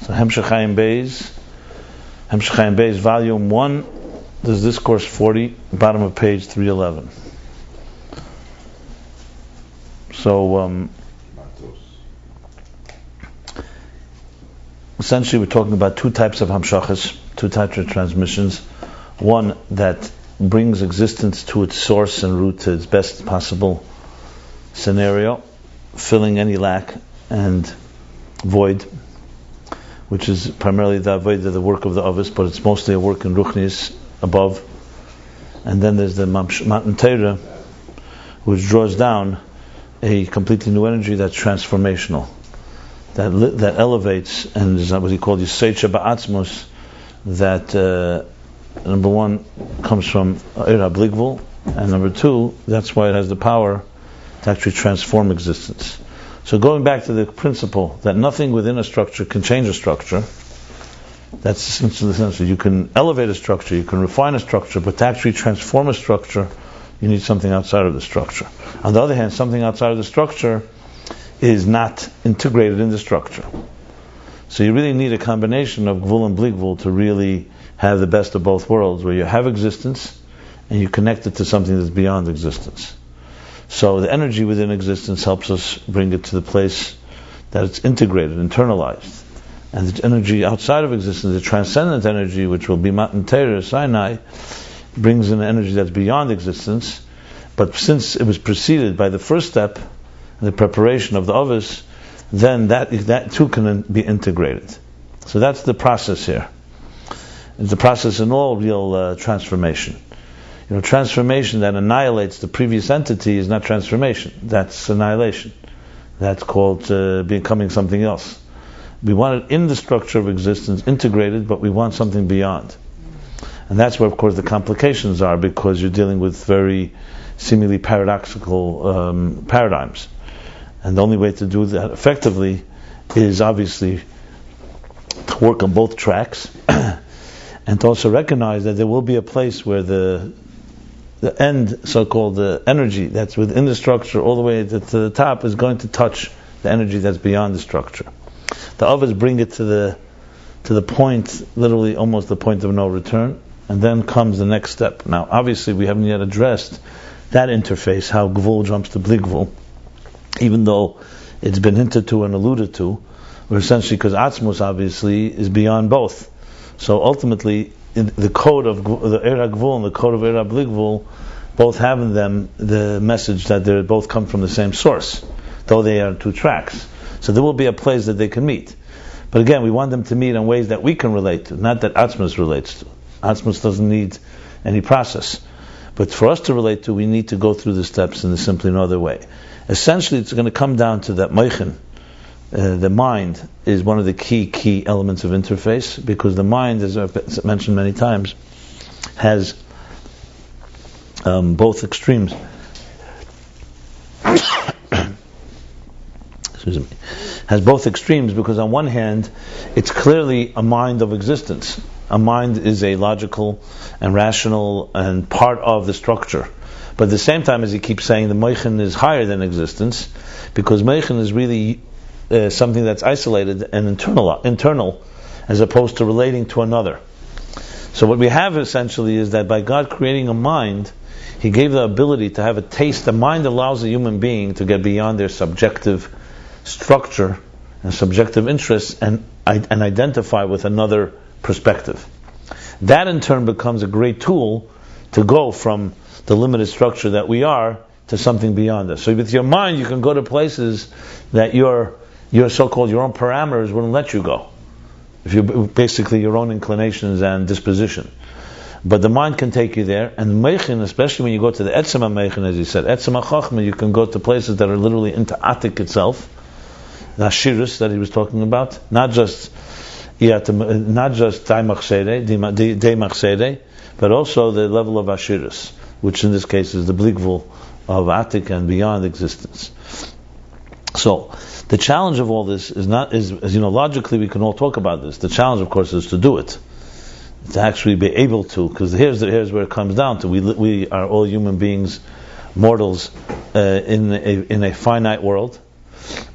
So Hemshech Chaim Beis, Volume 1, this is Discourse 40, bottom of page 311. So, essentially we're talking about two types of Hamshachas, two types of transmissions. One that brings existence to its source and root, to its best possible scenario, filling any lack and void, which is primarily the avodah, the work of the Avos, but it's mostly a work in Ruchnis, above. And then there's the Matan Torah, which draws down a completely new energy that's transformational, that elevates, and is what he called Yiseicha Ba'atzmus, that number one comes from Eira Bligvul, and number two, that's why it has the power to actually transform existence. So going back to the principle that nothing within a structure can change a structure, that's essentially, you can elevate a structure, you can refine a structure, but to actually transform a structure, you need something outside of the structure. On the other hand, something outside of the structure is not integrated in the structure. So you really need a combination of Gvul and Bligvul to really have the best of both worlds, where you have existence and you connect it to something that's beyond existence. So the energy within existence helps us bring it to the place that it's integrated, internalized. And the energy outside of existence, the transcendent energy, which will be Matan Torah, Sinai, brings in an energy that's beyond existence. But since it was preceded by the first step, the preparation of the Avos, then that too can be integrated. So that's the process here. It's the process in all real transformation. Transformation that annihilates the previous entity is not transformation. That's annihilation. That's called becoming something else. We want it in the structure of existence, integrated, but we want something beyond. And that's where, of course, the complications are, because you're dealing with very seemingly paradoxical paradigms. And the only way to do that effectively is obviously to work on both tracks and to also recognize that there will be a place where the end, so-called the energy that's within the structure all the way to the top, is going to touch the energy that's beyond the structure. The Avos bring it to the point, literally almost the point of no return, and then comes the next step. Now, obviously, we haven't yet addressed that interface, how Gvul jumps to Bligvul, even though it's been hinted to and alluded to, or essentially because Atzmus obviously is beyond both. So ultimately, in the code of the Eira Gvul and the code of Eira Bligvul both have in them the message that they both come from the same source, though they are two tracks. So there will be a place that they can meet. But again, we want them to meet in ways that we can relate to, not that Atzmus relates to. Atzmus doesn't need any process. But for us to relate to, we need to go through the steps in simply another way. Essentially, it's going to come down to that Moichin. The mind is one of the key elements of interface, because the mind, as I've mentioned many times, has both extremes. Excuse me. Has both extremes, because on one hand, it's clearly a mind of existence. A mind is a logical and rational and part of the structure. But at the same time, as he keeps saying, the Moichin is higher than existence, because Moichin is really something that's isolated and internal, as opposed to relating to another. So what we have essentially is that by God creating a mind, He gave the ability to have a taste. The mind allows a human being to get beyond their subjective structure and subjective interests and identify with another perspective. That in turn becomes a great tool to go from the limited structure that we are to something beyond us. So with your mind, you can go to places that your so-called your own parameters wouldn't let you go. If you basically your own inclinations and disposition. But the mind can take you there, and Meichin, especially when you go to the Etzem HaMeichin, as he said, Etzem HaChachma, you can go to places that are literally into Atik itself, the Ashirus that he was talking about, not just Daimach, but also the level of Ashirus, which in this case is the Bligvul of Atik and beyond existence. So the challenge of all this is logically we can all talk about this. The challenge, of course, is to do it, to actually be able to, because here's where it comes down to. We are all human beings, mortals, in a finite world.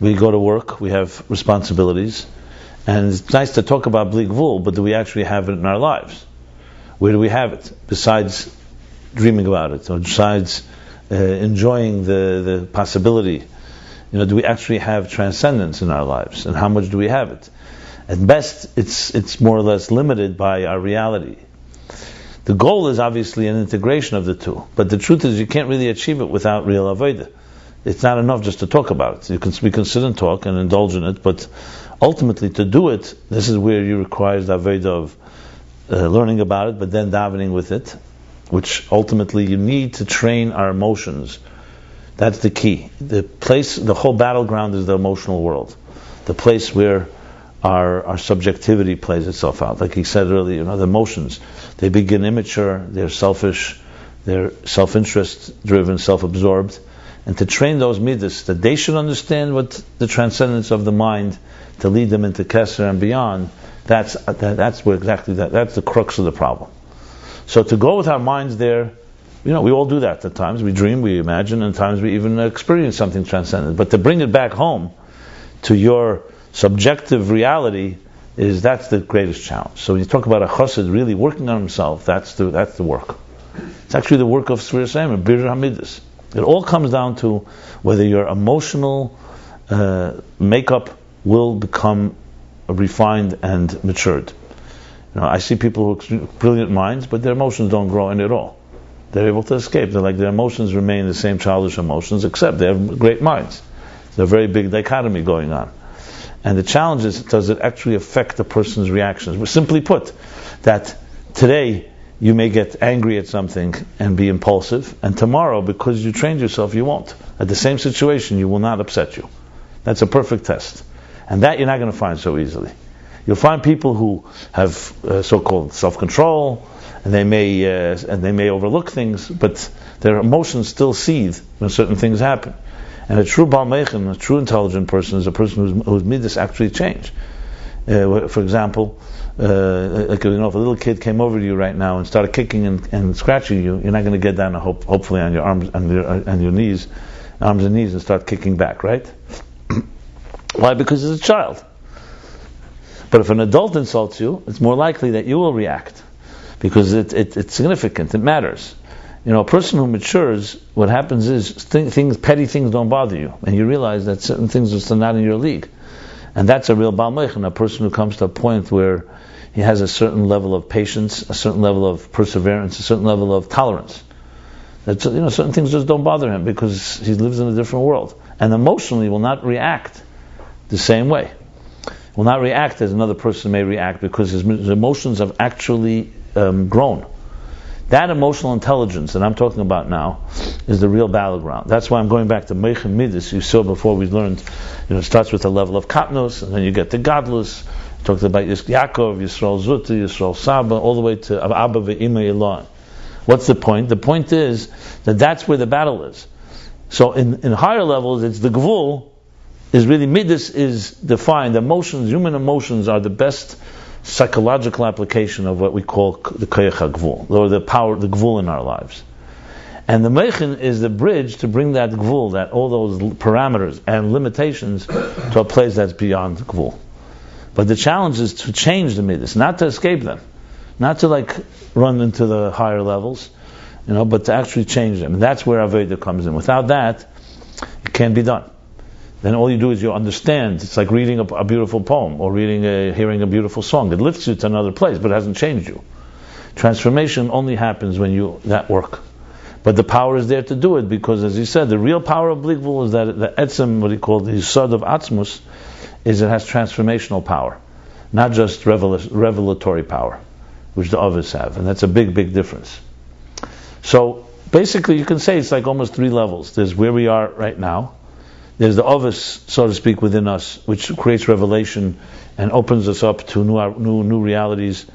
We go to work, we have responsibilities, And it's nice to talk about Bli Gvul, but do we actually have it in our lives? Where do we have it? Besides dreaming about it, or besides enjoying the possibility, do we actually have transcendence in our lives, and how much do we have it? At best, it's more or less limited by our reality. The goal is obviously an integration of the two, but the truth is you can't really achieve it without real avodah. It's not enough just to talk about it. We can sit and talk and indulge in it, but ultimately to do it, this is where you require the avodah of learning about it, but then davening with it, which ultimately you need to train our emotions. That's the key. The whole battleground is the emotional world, the place where our subjectivity plays itself out. Like he said earlier, the emotions, they begin immature, they're selfish, they're self-interest driven, self-absorbed. And to train those midas, that they should understand what the transcendence of the mind, to lead them into Kesser and beyond, that's where exactly that's the crux of the problem. So to go with our minds there, we all do that at times. We dream, we imagine, and at times we even experience something transcendent. But to bring it back home to your subjective reality, that's the greatest challenge. So when you talk about a chassid really working on himself, that's the work. It's actually the work of Sfir Seimer, Bir Hamidus. It all comes down to whether your emotional makeup will become refined and matured. I see people who have brilliant minds, but their emotions don't grow in at all. They're able to escape. Their emotions remain the same childish emotions, except they have great minds. There's a very big dichotomy going on. And the challenge is, does it actually affect the person's reactions? Simply put, that today you may get angry at something and be impulsive, and tomorrow, because you trained yourself, you won't. At the same situation, you will not upset you. That's a perfect test. And that you're not going to find so easily. You'll find people who have so-called self-control, and they may overlook things, but their emotions still seethe when certain things happen. And a true Baal Meichen, a true intelligent person, is a person whose midas actually change. For example, if a little kid came over to you right now and started kicking and scratching you, you're not going to get down, hopefully, on your arms and your knees, arms and knees, and start kicking back, right? Why? Because it's a child. But if an adult insults you, it's more likely that you will react, because it's significant, it matters. A person who matures, what happens is petty things don't bother you, and you realize that certain things are still not in your league. And that's a real Baal Meichen, a person who comes to a point where he has a certain level of patience, a certain level of perseverance, a certain level of tolerance. That certain things just don't bother him because he lives in a different world, and emotionally will not react the same way. Will not react as another person may react, because his emotions have actually grown. That emotional intelligence that I'm talking about now is the real battleground. That's why I'm going back to Meichen Midas. You saw before we learned, it starts with a level of Katnos, and then you get to Gadlus. Talked about Yaakov, Yisrael Zuta, Yisrael Saba, all the way to Abba Ve'ima Ilan. What's the point? The point is that that's where the battle is. So in higher levels, it's the Gvul, is really, Midas is defined. Emotions, human emotions, are the best psychological application of what we call the Koyach HaGvul, or the power, the Gvul in our lives. And the Meichen is the bridge to bring that Gvul, that all those parameters and limitations, to a place that's beyond Gvul. But the challenge is to change the Midas, not to escape them, not to run into the higher levels, but to actually change them. And that's where Avodah comes in. Without that, it can't be done. Then all you do is you understand. It's like reading a beautiful poem, or hearing a beautiful song. It lifts you to another place, but it hasn't changed you. Transformation only happens when that work. But the power is there to do it, because, as he said, the real power of Bli Gvul is that the etzem, what he called the Yisod of Atzmus, is it has transformational power, not just revelatory power, which the Avos have. And that's a big, big difference. So basically you can say it's like almost three levels. There's where we are right now. There's the Avos, so to speak, within us, which creates revelation and opens us up to new realities,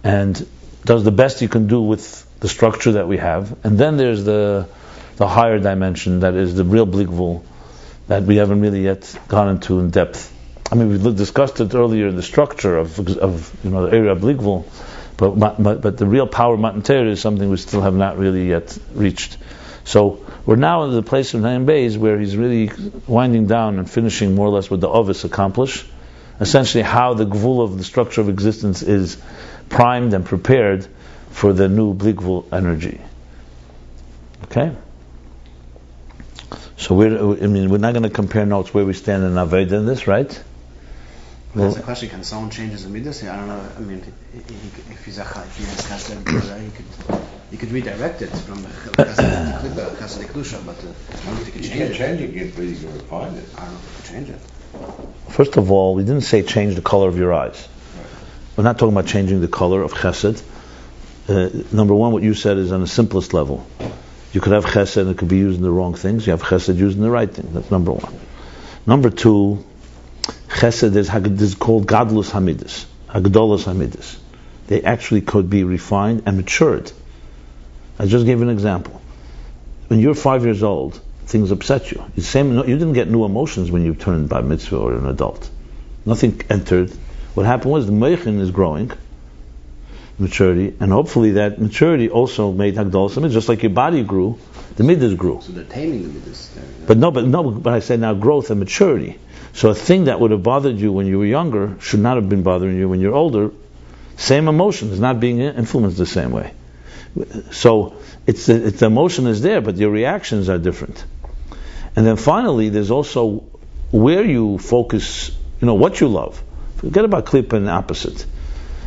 and does the best you can do with the structure that we have. And then there's the higher dimension, that is the real Bli Gvul, that we haven't really yet gone into in depth. I mean, we discussed it earlier in the structure of the area of Bli Gvul, but the real power of Matan Torah is something we still have not really yet reached. So we're now in the place of Naim Beis where he's really winding down and finishing more or less what the Avos accomplish, essentially how the gvul of the structure of existence is primed and prepared for the new bli gvul energy. Okay? So we're not going to compare notes where we stand in Aveda in this, right? That's the question. Can someone change his midas? I don't know. I mean, if he has chesed, he could redirect it from chesed to kedusha, but I don't know if he can change it. You can't change it, but you can refine it. I don't know if he can change it. First of all, we didn't say change the color of your eyes. Right. We're not talking about changing the color of chesed. Number one, what you said is on the simplest level. You could have chesed and it could be used in the wrong things. You have chesed used in the right thing. That's number one. Number two, chesed is called gadlus hamidus, hagdolas hamidus. They actually could be refined and matured. I just gave an example. When you're 5 years old, things upset you. You didn't get new emotions when you turned bar mitzvah or an adult. Nothing entered. What happened was the meichin is growing, maturity, and hopefully that maturity also made hagdolas hamidus. Just like your body grew, the midas grew. So they're taming the midas. But I said now growth and maturity. So a thing that would have bothered you when you were younger should not have been bothering you when you're older. Same emotion is not being influenced the same way. So it's the emotion is there, but your reactions are different. And then finally, there's also where you focus. What you love. Forget about klippa and opposite.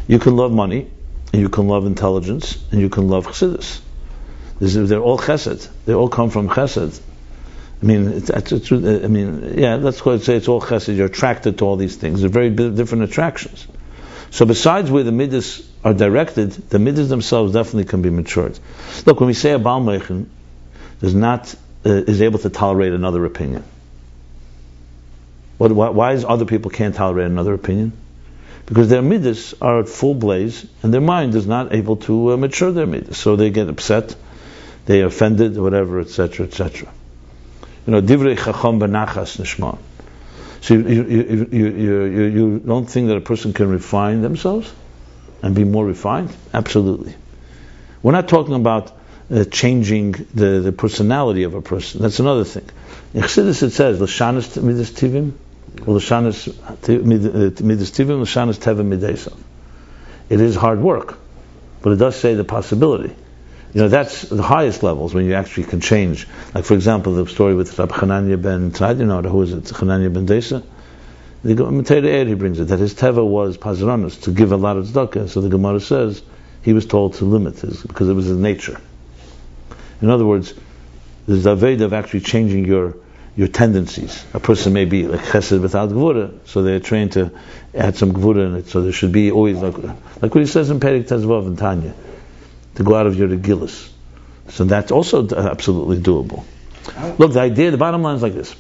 You can love money, and you can love intelligence, and you can love chassidus. They're all chesed. They all come from chesed. Let's say it's all chesed. You're attracted to all these things. They're very different attractions. So besides where the midas are directed, the midas themselves definitely can be matured. Look, when we say a Baal Meichin is able to tolerate another opinion, why is other people can't tolerate another opinion? Because their midas are at full blaze, and their mind is not able to mature their midas. So they get upset, they are offended, whatever, etc., etc. Divrei chacham benachas nishma. So you don't think that a person can refine themselves and be more refined? Absolutely. We're not talking about changing the personality of a person. That's another thing. In Chassidus it says, L'shanis midas tivim, or L'shanis midas tivim, L'shanis teva midesav. It is hard work, but it does say the possibility. That's the highest levels when you actually can change. Like, for example, the story with Rabbi Hanania ben Tzad, who is it? Hanania ben Desa. He brings it, that his teva was pazranus, to give a lot of tzedakah. So the Gemara says, he was told to limit his, because it was his nature. In other words, there's the aveda of actually changing your tendencies. A person may be like chesed without gvura, so they're trained to add some gvura in it, so there should be always, like what he says in Perek Tezvav in Tanya, to go out of your regilis. So that's also absolutely doable. Look, the bottom line is like this.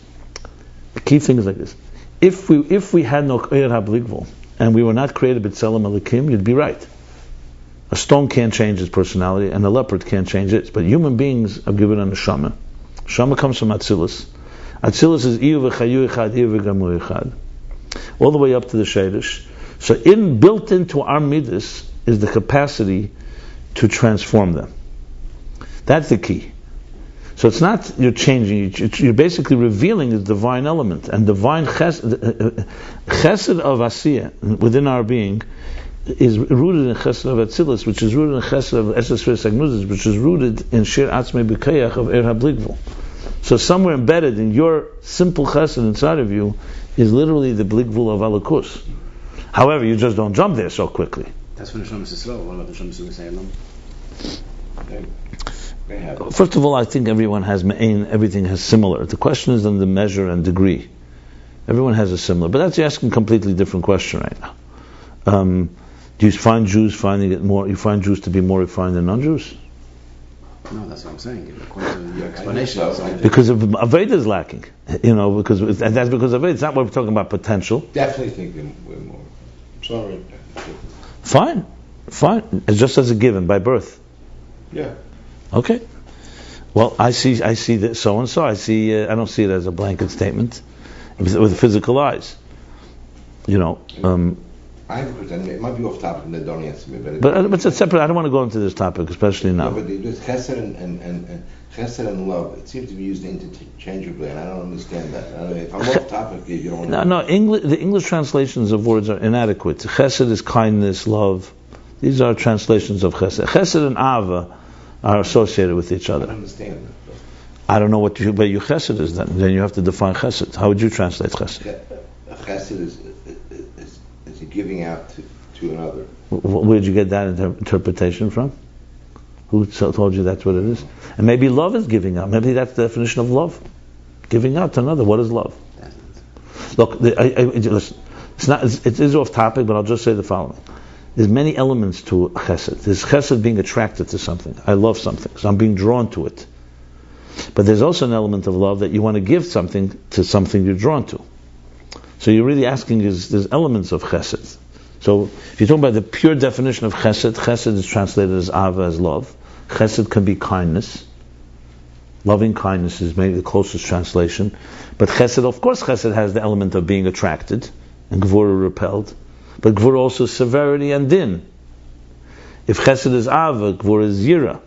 The key thing is like this. If we had no Eir HaBligvul, and we were not created b'Tselem Elokim, you'd be right. A stone can't change its personality, and a leopard can't change its. But human beings are given a neshama. Neshama comes from Atzilus. Atzilus is Iyu v'chayu echad, Iyu v'gamu echad, all the way up to the Sheidish. So built into our midas is the capacity to transform them. That's the key. So it's not you're changing, you're basically revealing the divine element, and divine chesed of Asiyah within our being is rooted in chesed of Atzilus, which is rooted in chesed of Esesfer Sagnuzis, which is rooted in Shir Atzmei B'Kayach of Er HaBligvul. So somewhere embedded in your simple chesed inside of you is literally the Bligvul of Alakus. However, you just don't jump there so quickly. That's when Neshamas Yisrael. What about Neshamas Yisrael? First of all, I think everyone has me'ain, everything has similar. The question is on the measure and degree. Everyone has a similar, but that's asking a completely different question right now. Do you find Jews finding it more? You find Jews to be more refined than non-Jews? No, that's what I'm saying. According to your explanation, because of Aveda is lacking. And that's because of Aveda. It's not what we're talking about potential. Definitely think we're more. Sorry. Fine. It's just as a given by birth. Yeah. Okay. Well, I see that so and so. I don't see it as a blanket statement with physical eyes. I have a question. It might be off topic, and they don't answer me. But it's a separate. I don't want to go into this topic, especially now. No, but there's chesed and chesed and love. It seems to be used interchangeably, and I don't understand that. If I'm off topic, you don't. No. The English translations of words are inadequate. Chesed is kindness, love. These are translations of chesed. Chesed and ava are associated with each other. I don't understand that. I don't know what you chesed is then. Then you have to define chesed. How would you translate chesed? Chesed is giving out to another. Where did you get that interpretation from? Who told you that's what it is? And maybe love is giving out. Maybe that's the definition of love. Giving out to another. What is love? Look, listen. It is off topic, but I'll just say the following. There's many elements to chesed. There's chesed being attracted to something. I love something, so I'm being drawn to it. But there's also an element of love that you want to give something to something you're drawn to. So you're really asking, there's elements of chesed. So if you're talking about the pure definition of chesed, chesed is translated as ava, as love. Chesed can be kindness. Loving kindness is maybe the closest translation. But chesed, of course, chesed has the element of being attracted, and gvura repelled. But gvura also is severity and din. If chesed is ava, gvura is yira.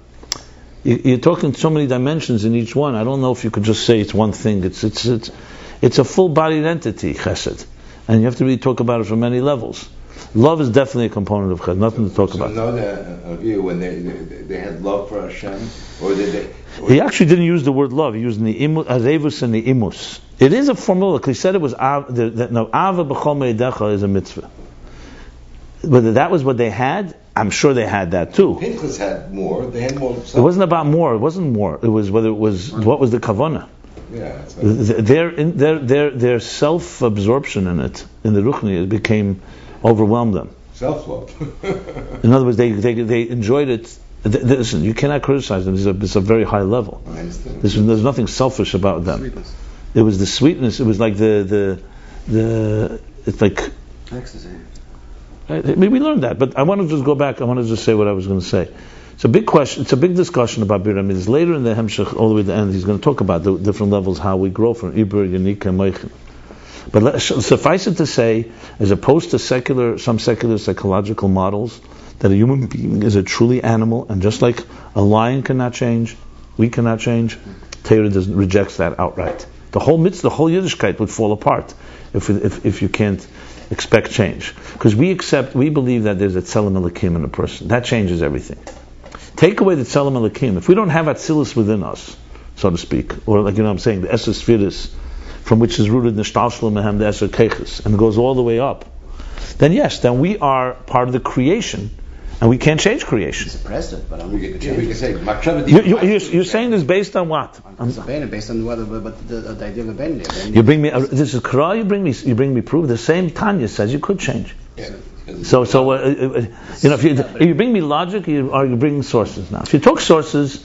You're talking so many dimensions in each one. I don't know if you could just say it's one thing. It's a full-bodied entity, chesed, and you have to really talk about it from many levels. Love is definitely a component of chesed. Nothing to talk about. So know that view when they had love for Hashem, or did they? He actually didn't use the word love. He used azevus and the imus. It is a formula. He said it was ava b'chol me'edecha is a mitzvah. Whether that was what they had, I'm sure they had that too. Pinchas had more. They had more. It wasn't about more. It wasn't more. It was whether it was what was the kavanah. Yeah, their self-absorption in it, in the Ruchni, it became overwhelmed them. Self-love. In other words, they enjoyed it. Listen, you cannot criticize them. It's a very high level. I understand. There's nothing selfish about them. Sweetness. It was the sweetness. It was like it's like Ecstasy. we learned that. But I want to just go back. I want to just say what I was going to say. It's a big question. It's a big discussion about Bir HaMidas. Later in the Hemshech, all the way to the end, he's going to talk about the different levels, how we grow from Ibur, Yanika, and Meichin. But suffice it to say, as opposed to some secular psychological models, that a human being is a truly animal, and just like a lion cannot change, we cannot change, Torah rejects that outright. The whole mitzvah, the whole Yiddishkeit would fall apart if you can't expect change. Because we believe that there's a tzelem elikim in a person. That changes everything. Take away the tzelem elikim. If we don't have atzilus within us, so to speak, or like I'm saying, the eser sfiris, from which is rooted nishtalshel mehem the eser keiches, and goes all the way up, then yes, then we are part of the creation, and we can't change creation. Suppress it, but We can say You're saying this based on what? Based on whether, but the idea of a ben. You bring me. This is Qur'an. You bring me proof. The same Tanya says you could change. Yeah. So if you bring me logic, or you bring sources now. If you talk sources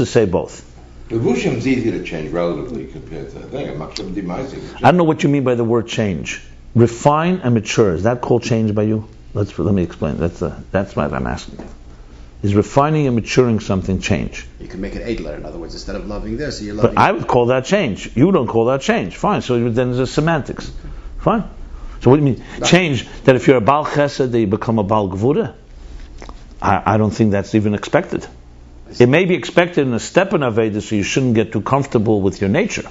say both. The Rushim is easy to change relatively compared to the thing. I don't know what you mean by the word change. Refine and mature. Is that called change by you? Let me explain. That's what I'm asking you. Is refining and maturing something change? You can make it Adler, in other words, instead of loving this, you're loving. But I would call that change. You don't call that change. Fine. So then there's semantics. Fine. So what do you mean? Change, that if you're a Baal Chesed, that you become a Baal Gvura? I don't think that's even expected. It may be expected in a step in Aveda, so you shouldn't get too comfortable with your nature.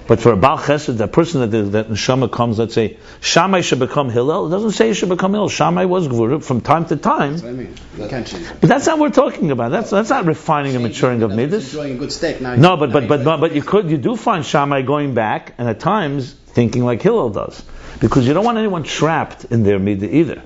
But for a Baal Chesed, that person that Neshama comes, let's say, Shammai should become Hillel, it doesn't say he should become Hillel. Shammai was Gvura from time to time. That's what I mean. You can't change it. But that's not what we're talking about. That's not refining and maturing of Midas. Enjoying a good steak now. No, but you do find Shammai going back, and at times thinking like Hillel does. Because you don't want anyone trapped in their midah either.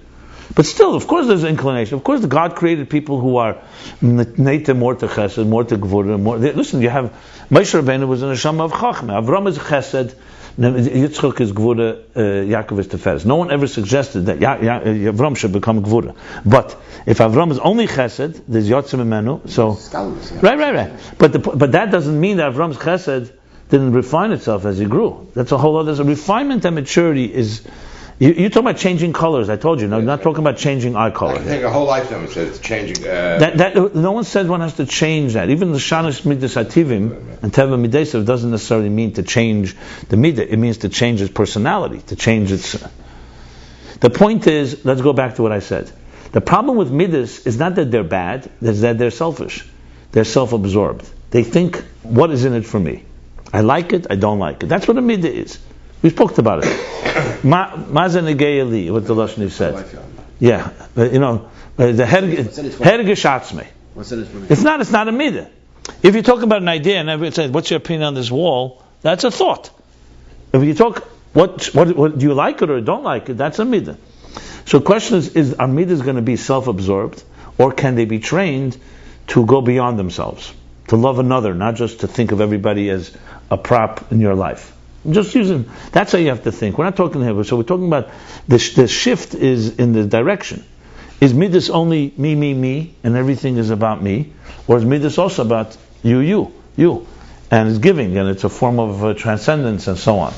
But still, of course there's inclination. Of course God created people who are neita more to chesed, more to gvura, more... Listen, you have... Moshe Rabbeinu was in a neshama of chachma. Avram is chesed, Yitzchak is gvura, Yaakov is teferes. No one ever suggested that Avram should become gvura. But if Avram is only chesed, there's yotzim imenu, so... Right. But that doesn't mean that Avram's chesed didn't refine itself as he grew. That's a whole other... So refinement and maturity is... You're talking about changing colors. I told you. No, you're not talking about changing eye color. I can take a whole lifetime and say it's changing. No one said one has to change that. Even the Shanis Midas Ativim and Teva Midesav doesn't necessarily mean to change the Midah. It means to change its personality, to change its... The point is, let's go back to what I said. The problem with midas is not that they're bad, it's that they're selfish. They're self-absorbed. They think, what is in it for me? I like it, I don't like it. That's what a midah is. We spoke about it. Mazen negei, what the Lashon said. Yeah, the hergeshatzme. It's not a midah. If you talk about an idea and everyone says, what's your opinion on this wall? That's a thought. If you talk, what do you like it or don't like it? That's a midah. So the question is our midas going to be self-absorbed, or can they be trained to go beyond themselves, to love another, not just to think of everybody as a prop in your life? Just using, that's how you have to think. We're not talking here, so we're talking about the shift is in the direction. Is midas only me, and everything is about me? Or is midas also about you? And it's giving, and it's a form of transcendence and so on.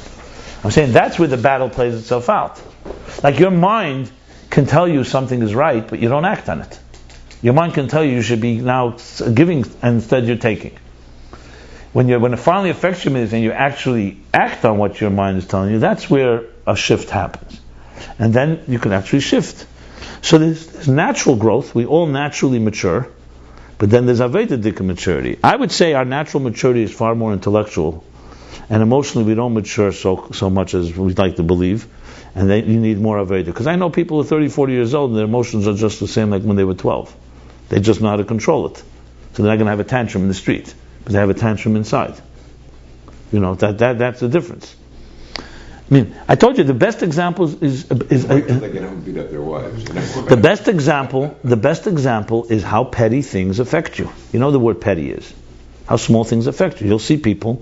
I'm saying that's where the battle plays itself out. Like your mind can tell you something is right, but you don't act on it. Your mind can tell you should be now giving, and instead you're taking. When it finally affects your midas and you actually act on what your mind is telling you, that's where a shift happens. And then you can actually shift. So there's natural growth. We all naturally mature. But then there's Avedic maturity. I would say our natural maturity is far more intellectual. And emotionally we don't mature so much as we'd like to believe. And you need more Avedic. Because I know people who are 30, 40 years old and their emotions are just the same like when they were 12. They just know how to control it. So they're not going to have a tantrum in the street. But they have a tantrum inside. That's the difference. I mean, I told you the best example is they can beat up their wives. The best example is how petty things affect you. You know the word petty is. How small things affect you. You'll see people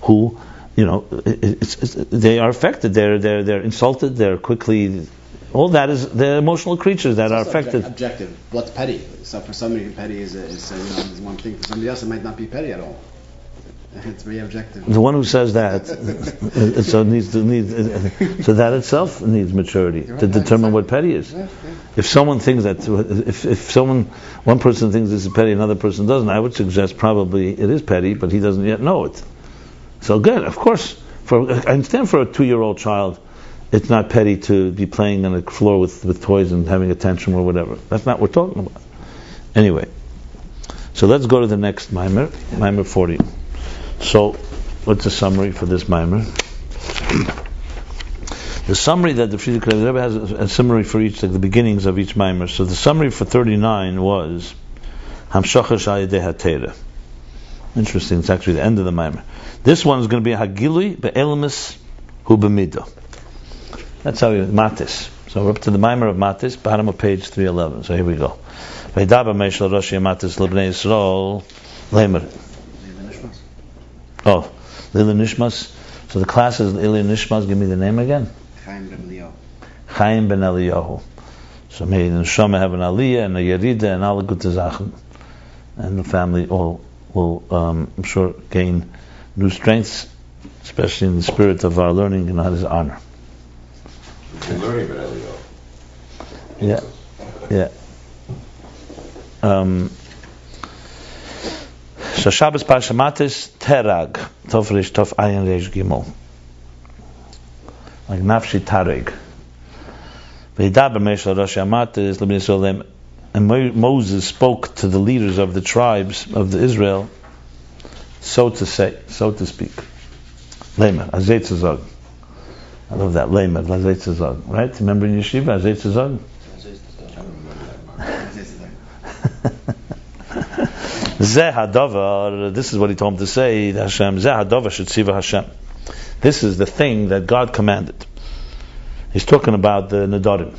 who, they are affected. They're insulted. They're quickly. All that is they're emotional creatures that are affected. Objective. What's petty? So for somebody, petty is one thing. For somebody else, it might not be petty at all. It's very objective. The one who says that, so that itself needs maturity to determine what petty is. If someone thinks that, one person thinks this is petty, another person doesn't, I would suggest probably it is petty, but he doesn't yet know it. So good, of course. I understand for a 2-year-old child, it's not petty to be playing on the floor with toys and having a tantrum or whatever. That's not what we're talking about. Anyway, so let's go to the next Maimer, Maimer 40. So, what's the summary for this Maimer? The summary that the Frierdiker Rebbe has a summary for each, like the beginnings of each Maimer. So the summary for 39 was Hamshachah Shayidei HaTeirah. Interesting, it's actually the end of the Maimer. This one is going to be Hagilui Be'elamis Hu B'midah. That's how Matis. So we're up to the Maimer of Matis, bottom of page 311. So here we go. V'idaba Meishel Roshi Matis L'Bnei Yisrael Leimer. Oh, Lili Nishmas. So the class is Lili Nishmas. Give me the name again. Chaim ben Eliyahu. Chaim ben Eliyahu. So may the Neshama have an Aliyah and a Yerida and all the good Zachen. And the family all will, I'm sure, gain new strengths, especially in the spirit of our learning and his honor. Learning ben Eliyahu. Yeah. So Shabbos Parsha Matis Terag Tov Rish Tov Ayin Reish Gimel, like Nafshi Tareg. V'yidaber Meishel Rosh Matis L'Bnei Yisrael, and Moses spoke to the leaders of the tribes of the Israel, so to speak. Leimer Azei Tzazog. I love that Leimer Azei Tzazog. Right? Remember in Yeshiva Azei Tzazog? Zeh hadavar, this is what he told him to say, Hashem, Zeh hadavar shetziva Hashem. This is the thing that God commanded. He's talking about the Nedarim.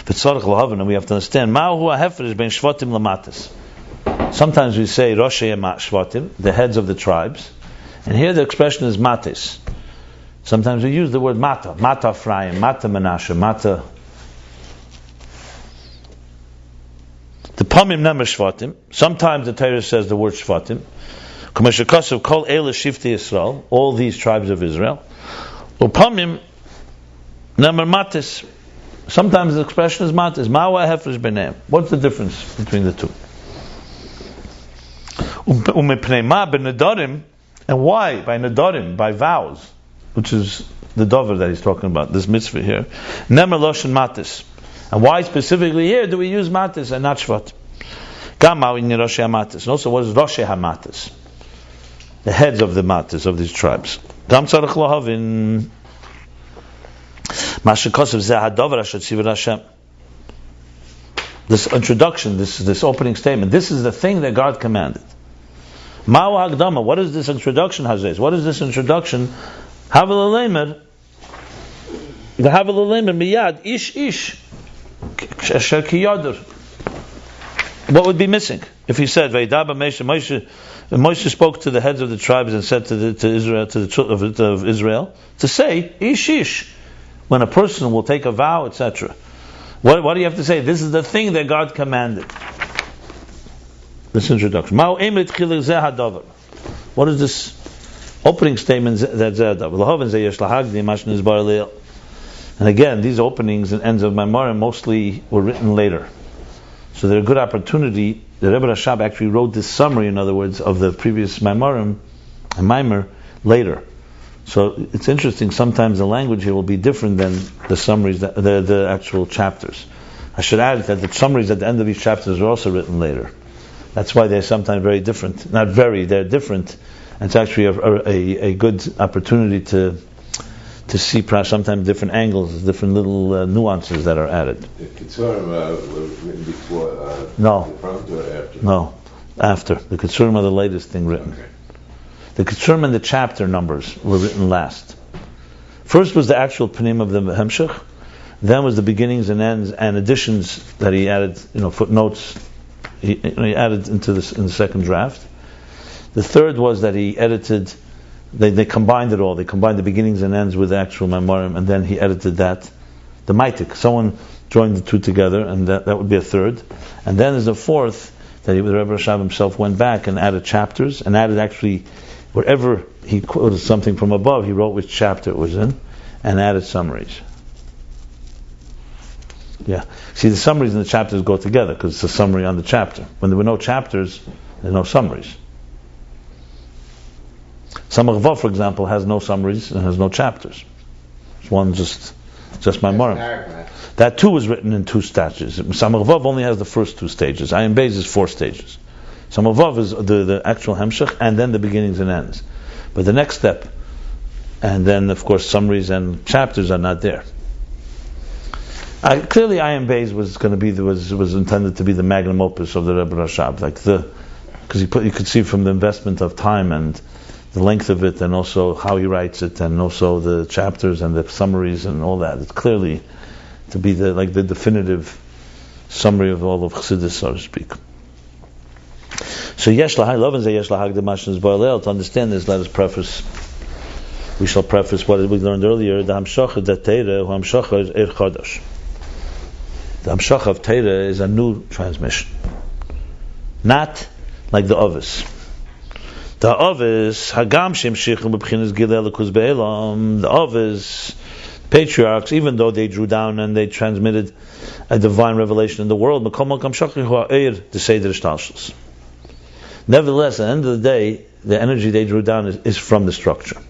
V'tzarech l'haven, and we have to understand, Ma'hu ha'heferish ben shvatim l'matis. Sometimes we say Roshei Shvatim, the heads of the tribes, and here the expression is matis. Sometimes we use the word Mata Ephraim, Mata Menashe, Mata. The Pamim Nemer Shvatim. Sometimes the Torah says the word Shvatim. Kameshakasav Kol Eila Shifti Yisrael, all these tribes of Israel. Or Pamim Nemer Matis. Sometimes the expression is Matis. Ma'wa Hefresh B'neim. What's the difference between the two? Umepnei Ma B'nedarim And why? By Nadarim, by vows, which is the dover that he's talking about, this mitzvah here. Nemer Loshen Matis. And why specifically here do we use Matis and not Shvat? Gamau in Roshei HaMatis. And also, what is Roshei HaMatis? The heads of the Matis, of these tribes. Gam tzarech lohavin mashikosav zeh hadover asher tziva Hashem. This introduction, this opening statement, this is the thing that God commanded. Ma'u hagdama. What is this introduction, Hazez? What is this introduction? Havel alemer. The havel alemer miyad ish asher ki yoder. What would be missing if he said Vaydaba Moshe spoke to the heads of the tribes and said to Israel, to the children of Israel, to say ish when a person will take a vow, etc. What do you have to say? This is the thing that God commanded. This introduction. What is this opening statement that Zeh? And again, these openings and ends of Maimarim mostly were written later. So they're a good opportunity. The Rebbe Rashab actually wrote this summary, in other words, of the previous Maimarim and Maimer later. So it's interesting, sometimes the language here will be different than the summaries, the actual chapters. I should add that the summaries at the end of each chapters are also written later. That's why they're sometimes very different. Not very, they're different. And it's actually a good opportunity to see perhaps sometimes different angles, different little nuances that are added. The Ketzurim were written before No. the prompt or after? No, after. The Ketzurim are the latest thing written. Okay. The Ketzurim and the chapter numbers were written last. First was the actual Panim of the Hemshech, then was the beginnings and ends and additions that he added, footnotes he added into this in the second draft. The third was that he edited. They combined it all. They combined the beginnings and ends with the actual Maimarim, and then he edited that. The Maitik. Someone joined the two together, and that would be a third. And then there's a fourth, that the Rebbe Rashab himself went back and added chapters, and added actually, wherever he quoted something from above, he wrote which chapter it was in, and added summaries. Yeah. See, the summaries and the chapters go together, because it's a summary on the chapter. When there were no chapters, there are no summaries. Samach Vav, for example, has no summaries and has no chapters. It's one just Maimarim. That too was written in two stages. Samach Vav only has the first two stages. Ayin Beis is 4 stages. Samach Vav is the actual Hemshech and then the beginnings and ends. But the next step, and then of course summaries and chapters are not there. Clearly, Ayin Beis was going to be was intended to be the magnum opus of the Rebbe Rashab, because you could see from the investment of time and the length of it, and also how he writes it, and also the chapters and the summaries and all that. It's clearly to be the definitive summary of all of Chassidus, so to speak. So Yesh Lahai Lovin Zeh Yesh Lahag Demashnas Ba'alel. To understand this, let us preface. We shall preface what we learned earlier. The Hamshacha de Teira, who Hamshacha is Ir Chodesh. The Hamshacha of Teira is a new transmission, not like the Ovis. The Ovis, Hagam Shem Sheikhim B'Bchinas Gilei Elokus Be'elam. The Ovis, patriarchs, even though they drew down and they transmitted a divine revelation in the world, nevertheless, at the end of the day, the energy they drew down is from the structure,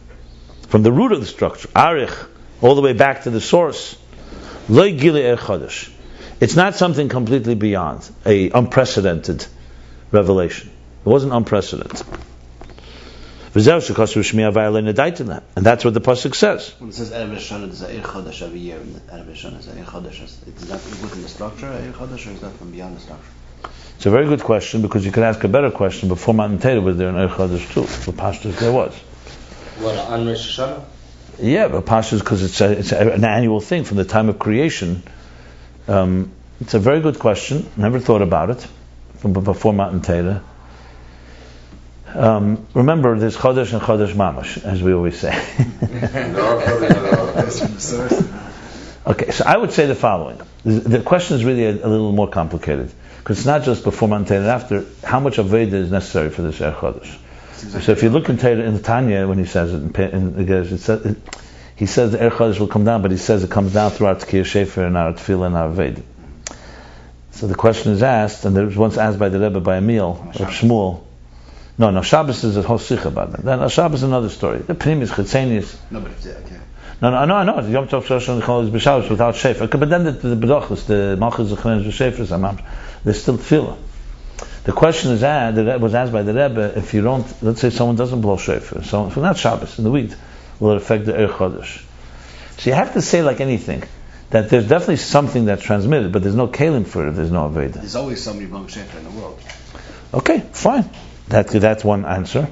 from the root of the structure, Arich, all the way back to the source. It's not something completely beyond, a unprecedented revelation. It wasn't unprecedented. And that's what the pasuk says. When it says Erev Shana, there's a Ir Chodesh every year. Erev Shana is a Ir Chodesh. Is that within the structure, Ir Chodesh, or is that from beyond the structure? It's a very good question, because you could ask a better question. Before Matan Torah, was there an Ir Chodesh too? For Pashtus, there was. What, on Rosh Hashanah? Yeah, but Pashtus, because it's an annual thing from the time of creation. It's a very good question. Never thought about it from before Matan Torah. Remember, there's Chodesh and Chodesh Mamash, as we always say. Okay, so I would say the following. The question is really a little more complicated, because it's not just before Matan Torah and after. How much Aveda is necessary for this Er Chodesh? So if you look in the Tanya, when he says it, he says the Er Chodesh will come down, but he says it comes down through our Tkiyah Shefer and our Tefillah and our Aveda. So the question is asked, and it was once asked by the Rebbe, by Emil, Reb Shmuel, No, Shabbos is a whole sikh about that. Then Shabbos is another story. The Pnim is Chitzenius. No, but okay. No. The Yom Tov Shoshan Chol is b'Shabbos without Shefer. Okay, but then the B'dochos, the Malchus, the Chanen, the Shefers, there's still tefillah. The question is was asked by the Rebbe, if you don't, let's say someone doesn't blow Shefer, so if not Shabbos in the week, will it affect the Eir Chodesh? So you have to say like anything, that there's definitely something that's transmitted, but there's no kelim for it if there's no Aveda. There's always somebody blowing Shefer in the world. Okay, fine. That's one answer.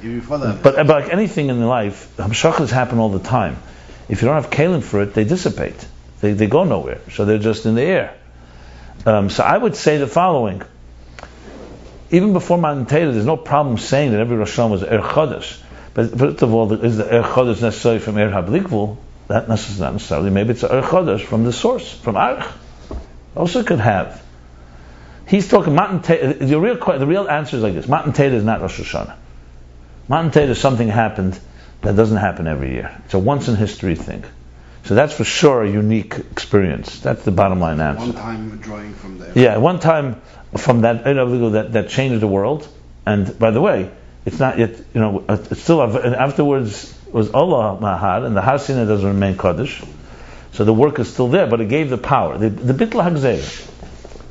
But like anything in life, hamshachas happen all the time. If you don't have kelim for it, they dissipate. They go nowhere. So they're just in the air. So I would say the following. Even before Matan Torah, there's no problem saying that every Rosh Hashanah was Er Chodesh. But first of all, is the Er Chodesh necessarily from Er HaBlikvul? Not necessarily. Maybe it's Er Chodesh from the source, from Arich. Also could have. He's talking Matan Torah. The real answer is like this: Matan Torah is not Rosh Hashanah. Matan Torah is something happened that doesn't happen every year. It's a once in history thing. So that's for sure a unique experience. That's the bottom line answer. One time drawing from there. Yeah, one time from that that changed the world. And by the way, it's not yet. It's still afterwards was Allah Mahar, and the Har Sinai doesn't remain Kaddish. So the work is still there, but it gave the power. The Bitla Hagzeir.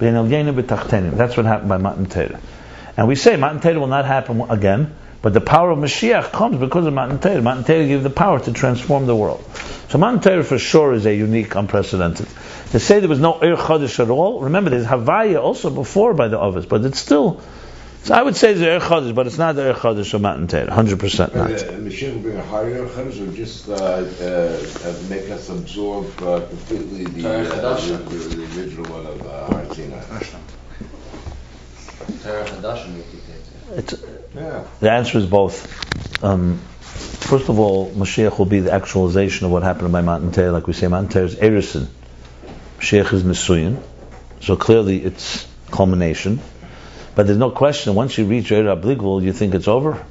That's what happened by Matan Torah. And we say Matan Torah will not happen again, but the power of Mashiach comes because of Matan Torah. Matan Torah gave the power to transform the world. So Matan Torah for sure is a unique, unprecedented. To say there was no Ir Chodesh at all, remember there's Havaya also before by the others, but it's still, so I would say it's Ir Chodesh, but it's not the Ir Chodesh of Matan Torah, 100% not. Mashiach will bring a higher Ir Chodesh, or just make us absorb completely the original one of Har Sinai? The answer is both. First of all, Mashiach will be the actualization of what happened by Matan Torah. Like we say, Matan Torah is Erisin. Mashiach is Nesuyin. So clearly it's culmination. But there's no question, once you reach Eir HaBlikvul, you think it's over?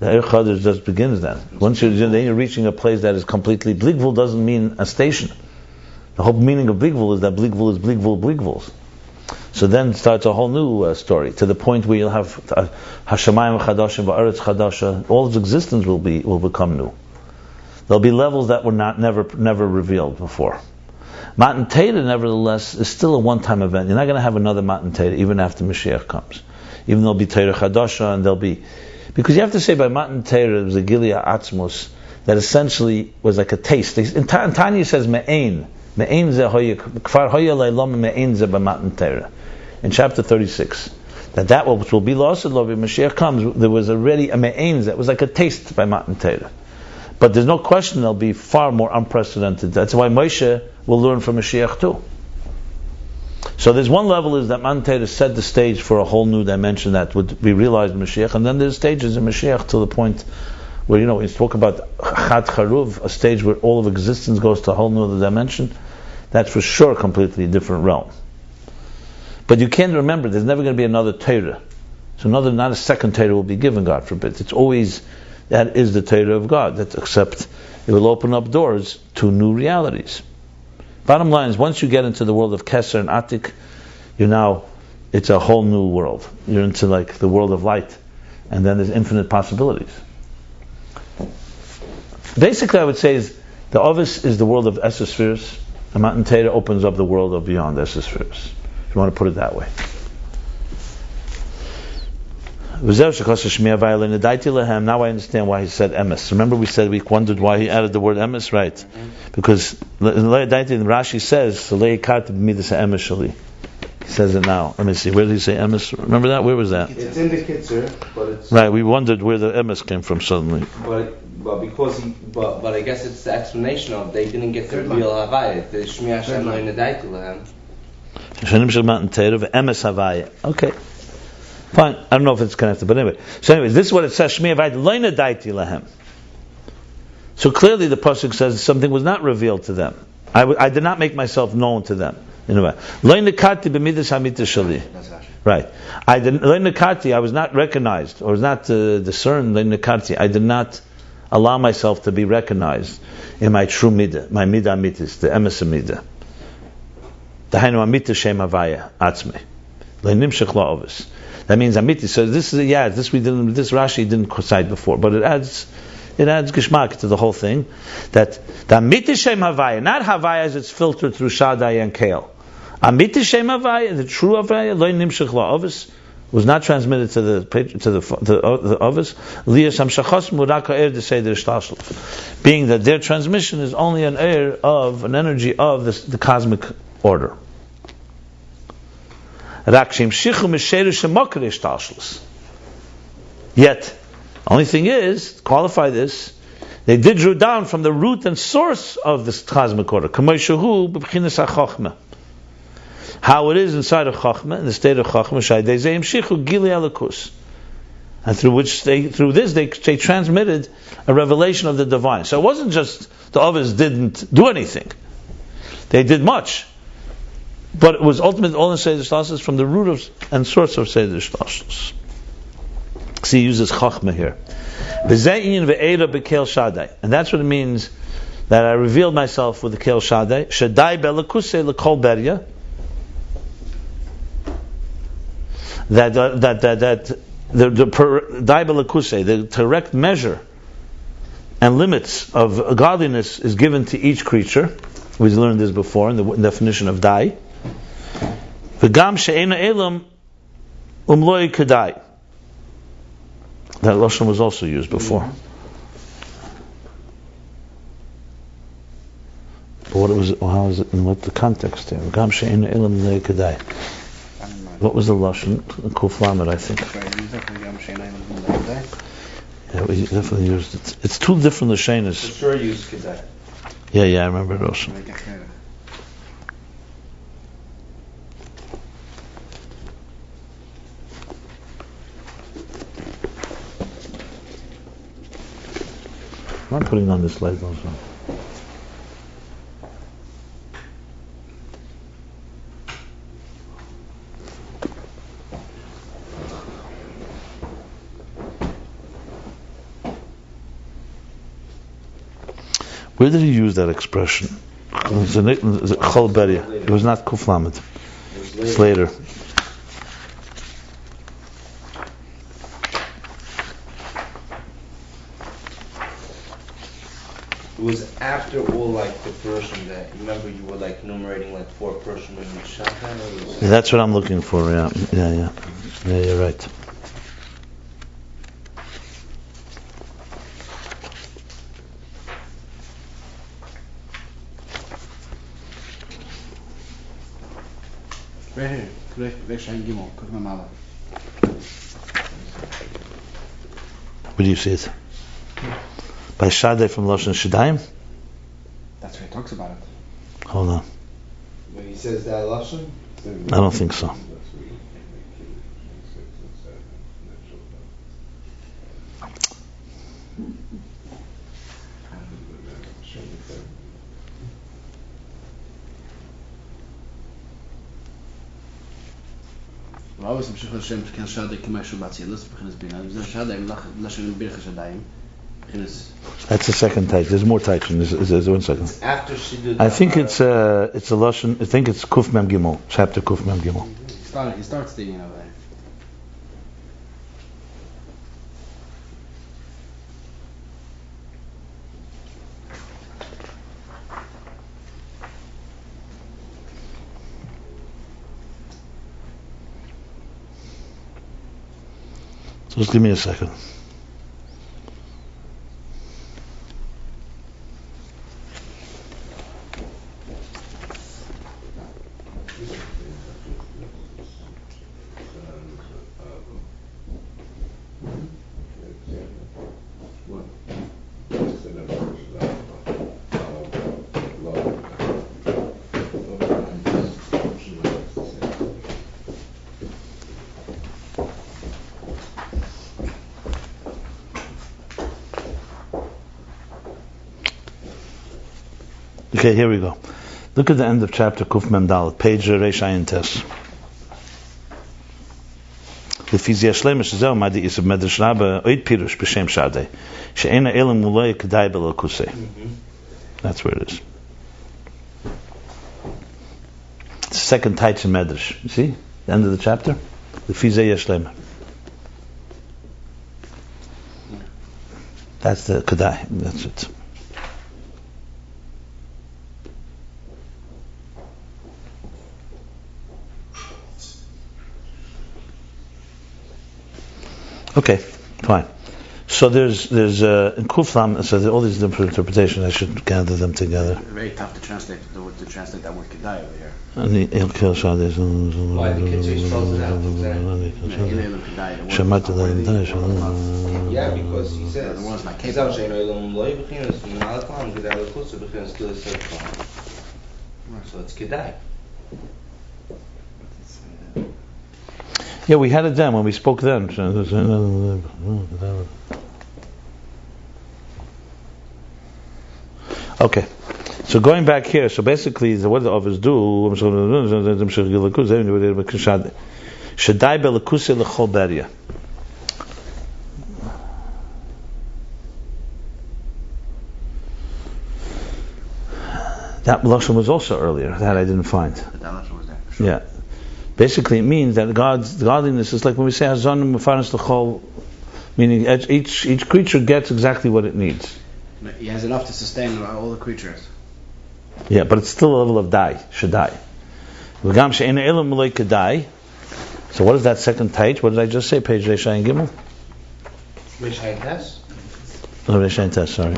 The Eir Chodesh just begins then. Then you're reaching a place that is completely... Blikvul doesn't mean a station. The whole meaning of Blikvul is that Blikvul is Blikvuls. So then starts a whole new story, to the point where you'll have Hashemayim Chadashim, Va'aretz Chadasha, all its existence will become new. There'll be levels that were never revealed before. Matan Torah, nevertheless, is still a one-time event. You're not going to have another Matan Torah even after Mashiach comes. Even there'll be Torah Chadasha, and there'll be... Because you have to say by Matan Torah, it was a Gilia Atzmos, that essentially was like a taste. And Tanya says Me'ein. Me'ein ze hoya, kfar hoya le'lom me'ein ze b'Matan Torah. In chapter 36, that which will be lost when Mashiach comes, there was already a me'ein that was like a taste by Matan Torah. But there's no question there'll be far more unprecedented. That's why Moshe will learn from Mashiach too. So there's one level is that Matan Torah set the stage for a whole new dimension that would be realized in Mashiach, and then there's stages in Mashiach to the point where, we talk about Chad Charuv, a stage where all of existence goes to a whole new dimension. That's for sure a completely different realm. But you can't remember, there's never going to be another Torah. So not a second Torah will be given, God forbid. It's always, that is the Torah of God. Except it will open up doors to new realities. Bottom line is, once you get into the world of Keser and Atik, it's a whole new world. You're into like the world of light. And then there's infinite possibilities. Basically, I would say is the Ovis is the world of Esser spheres, and Matan Torah opens up the world of beyond Esser spheres, if you want to put it that way. Now I understand why he said emes. Remember we wondered why he added the word emes, right? Mm-hmm. Because Rashi says, he says it now. Let me see, where did he say emes? Remember that? Where was that? It's in the Kitzur, but it's... Right, we wondered where the emes came from suddenly. But I guess it's the explanation of they didn't get the real Havaya. The Shmi Hashem lo nedaitu lehem. Shanim shel Matan Torah ve'emes Havaya. Okay. Fine. I don't know if it's connected, but anyway. So anyways, this is what it says, Shmi Havaya lo nedaitu lehem. So clearly the pasuk says something was not revealed to them. I did not make myself known to them. Anyway. Lo nekati b'midas hamitas shali. Right. I was not recognized, or was not discerned. I did not allow myself to be recognized in my true midah, my midah amitis, the emes midah. The hainu amitis shem havaya atzmei, leinimshech la'ovis. That means amiti. So this is this Rashi didn't cite before, but it adds geschmack to the whole thing. That the amiti shem havaya, not havaya as it's filtered through Shaddai and Kale. Amiti shem havaya, the true havaya, loy nimshach la'ovis, was not transmitted to the ovis. Liyas hamshachos muraka er de seder shtalshel, being that their transmission is only an energy of the cosmic order. Yet, only thing is, qualify this, they did drew down from the root and source of this cosmic order. How it is inside of Chachma, in the state of Chachma, and through this they transmitted a revelation of the divine. So it wasn't just the others didn't do anything; they did much. But it was ultimately all in Seder Shtalshus from the root and source of Seder Shtalshus. See, he uses Chachma here. And that's what it means that I revealed myself with the Kel Shaddai. Shaddai belakuse lekol beria. That the direct measure and limits of godliness is given to each creature. We learned this before in the definition of dai. V'gam she'ena elam umloi kedai. That lashon was also used before. But what was it? How is it? In what the context there? V'gam she'ena elam umloi kedai. What was the lashon? Kuf Lamed, I think. Yeah, we definitely used it. It's two different lashonos. For sure, used kedai. Yeah, I remember it also. I'm not putting on this slide also. Where did he use that expression? It was Chol Beria. It was not Kuf Lamed. It's later. It was after all, like the person that, remember you were like enumerating like 4 person in Shatan? Yeah, that's what I'm looking for, yeah, you're right. Right here, Gimel, Where do you see it? By Shaddai from Lashon Shadaim? That's where he talks about it. Hold on. When he says that lashon? I don't think so. Always Mshich Hashem Ken Shaddai K'Meshu Batzilus B'chinas Bina. There's Shaddai Lashon Bircha Shaddai. That's the second type. There's more types. There's 1 second. After she did. I think it's a lashon. I think it's Kuf Mem Gimel, chapter Kuf Mem Gimel. He starts thinking of it. So just give me a second. Okay, here we go. Look at the end of chapter Kuf Mem Dalet, page Reish Ayin Tes. Lefizi Hashlemish Zeh Madi Isav Medrash Rabbah Oid Pirush B'Shem Shaddai She'ena Elam Muloi Kedai B'Lokusei. That's where it is. It's the second Taitz in Medrash. You see? The end of the chapter. Lefi zeh yesh leimer. That's the kedai. That's it. Okay, fine. So there's in Kuflam, so all these different interpretations. I should gather them together. Very tough to translate that word kedai over here. And the Ilkel Shadis. Why the Kitzur spells it out? Yeah, because he says the one's not so capable. it's kedai. Yeah, we had it then when we spoke then. Okay, so going back here, so basically, what the others do? Shadai belakuse lechol beria. That lashon was also earlier. That I didn't find. That lashon was there. Sure. Yeah. Basically, it means that godliness is like when we say Hazonim Mefaras L'chol, meaning each creature gets exactly what it needs. He has enough to sustain all the creatures. Yeah, but it's still a level of dai, shadai. V'gam she'ena elam l'ay kedai. So what is that second page? What did I just say? Page Reishayin Gimel? Reishayin Tes? Oh, Reishayin Tes, sorry.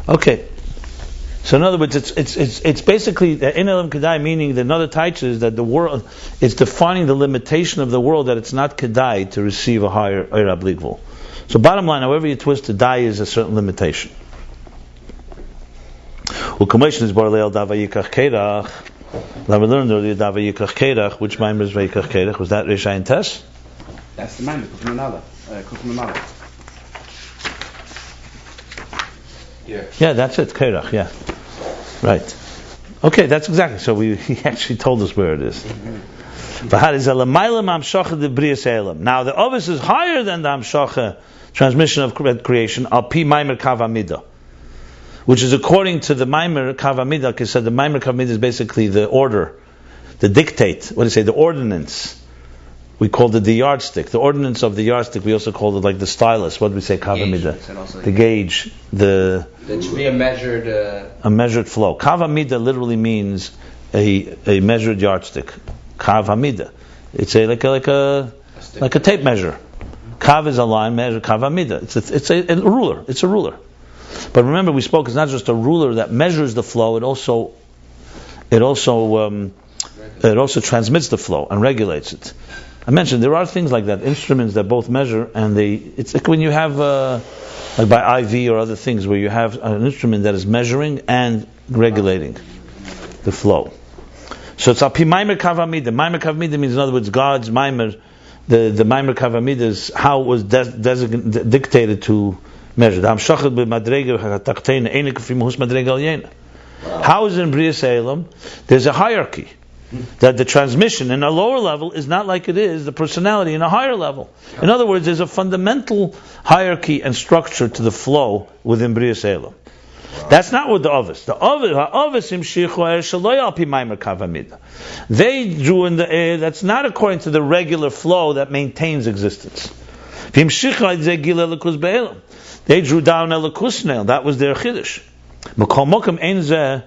Okay, so in other words, it's basically the in elam kedai, meaning that another taich is that the world is defining the limitation of the world, that it's not kedai to receive a higher eirab ligvul. So bottom line, however you twist, kedai is a certain limitation. U'kameshin is bar leil davayikach kerach. Now we learned earlier davayikach kerach. Which maimer is vayikach kerach? Was that Reishayin Tes? That's the maimer, Kufmanala. Yeah, that's it, Kerach, yeah. Right. Okay, that's exactly. So he actually told us where it is. Now the Ovis is higher than the Hamshacha transmission of creation, al pi Maimer Kav Hamida, which is according to the Maimer Kav Hamida. Like I said, the Maimer Kav Hamida is basically the order, the dictate, what do you say, the ordinance. We called it the yardstick. The ordinance of the yardstick, we also called it like the stylus. What do we say? Kav Hamida. The gauge. That should be a measured flow. Kav Hamida literally means a measured yardstick. Kav Hamida. It's like a tape measure. Kav is a line, measure. Kav Hamida. It's a ruler. It's a ruler. But remember, we spoke. It's not just a ruler that measures the flow. It also transmits the flow and regulates it. I mentioned there are things like that, instruments that both measure, and it's like when you have like by IV or other things where you have an instrument that is measuring and regulating the flow. So it's api Maimer Kav Hamida. Maimer Kav Hamida means, in other words, God's Maimer. The Maimer Kav Hamida is how it was dictated to measure. How is it in Brias Eilam? There's a hierarchy. That the transmission in a lower level is not like it is the personality in a higher level. In other words, there's a fundamental hierarchy and structure to the flow within Brias Eilam. That's not what the Ovis. The Ovis imshichu shelo al pi Maimer Kav Hamida. They drew in the air. That's not according to the regular flow that maintains existence. They drew down Elikus Nail. That was their chiddush. Mekol mokem ein zeh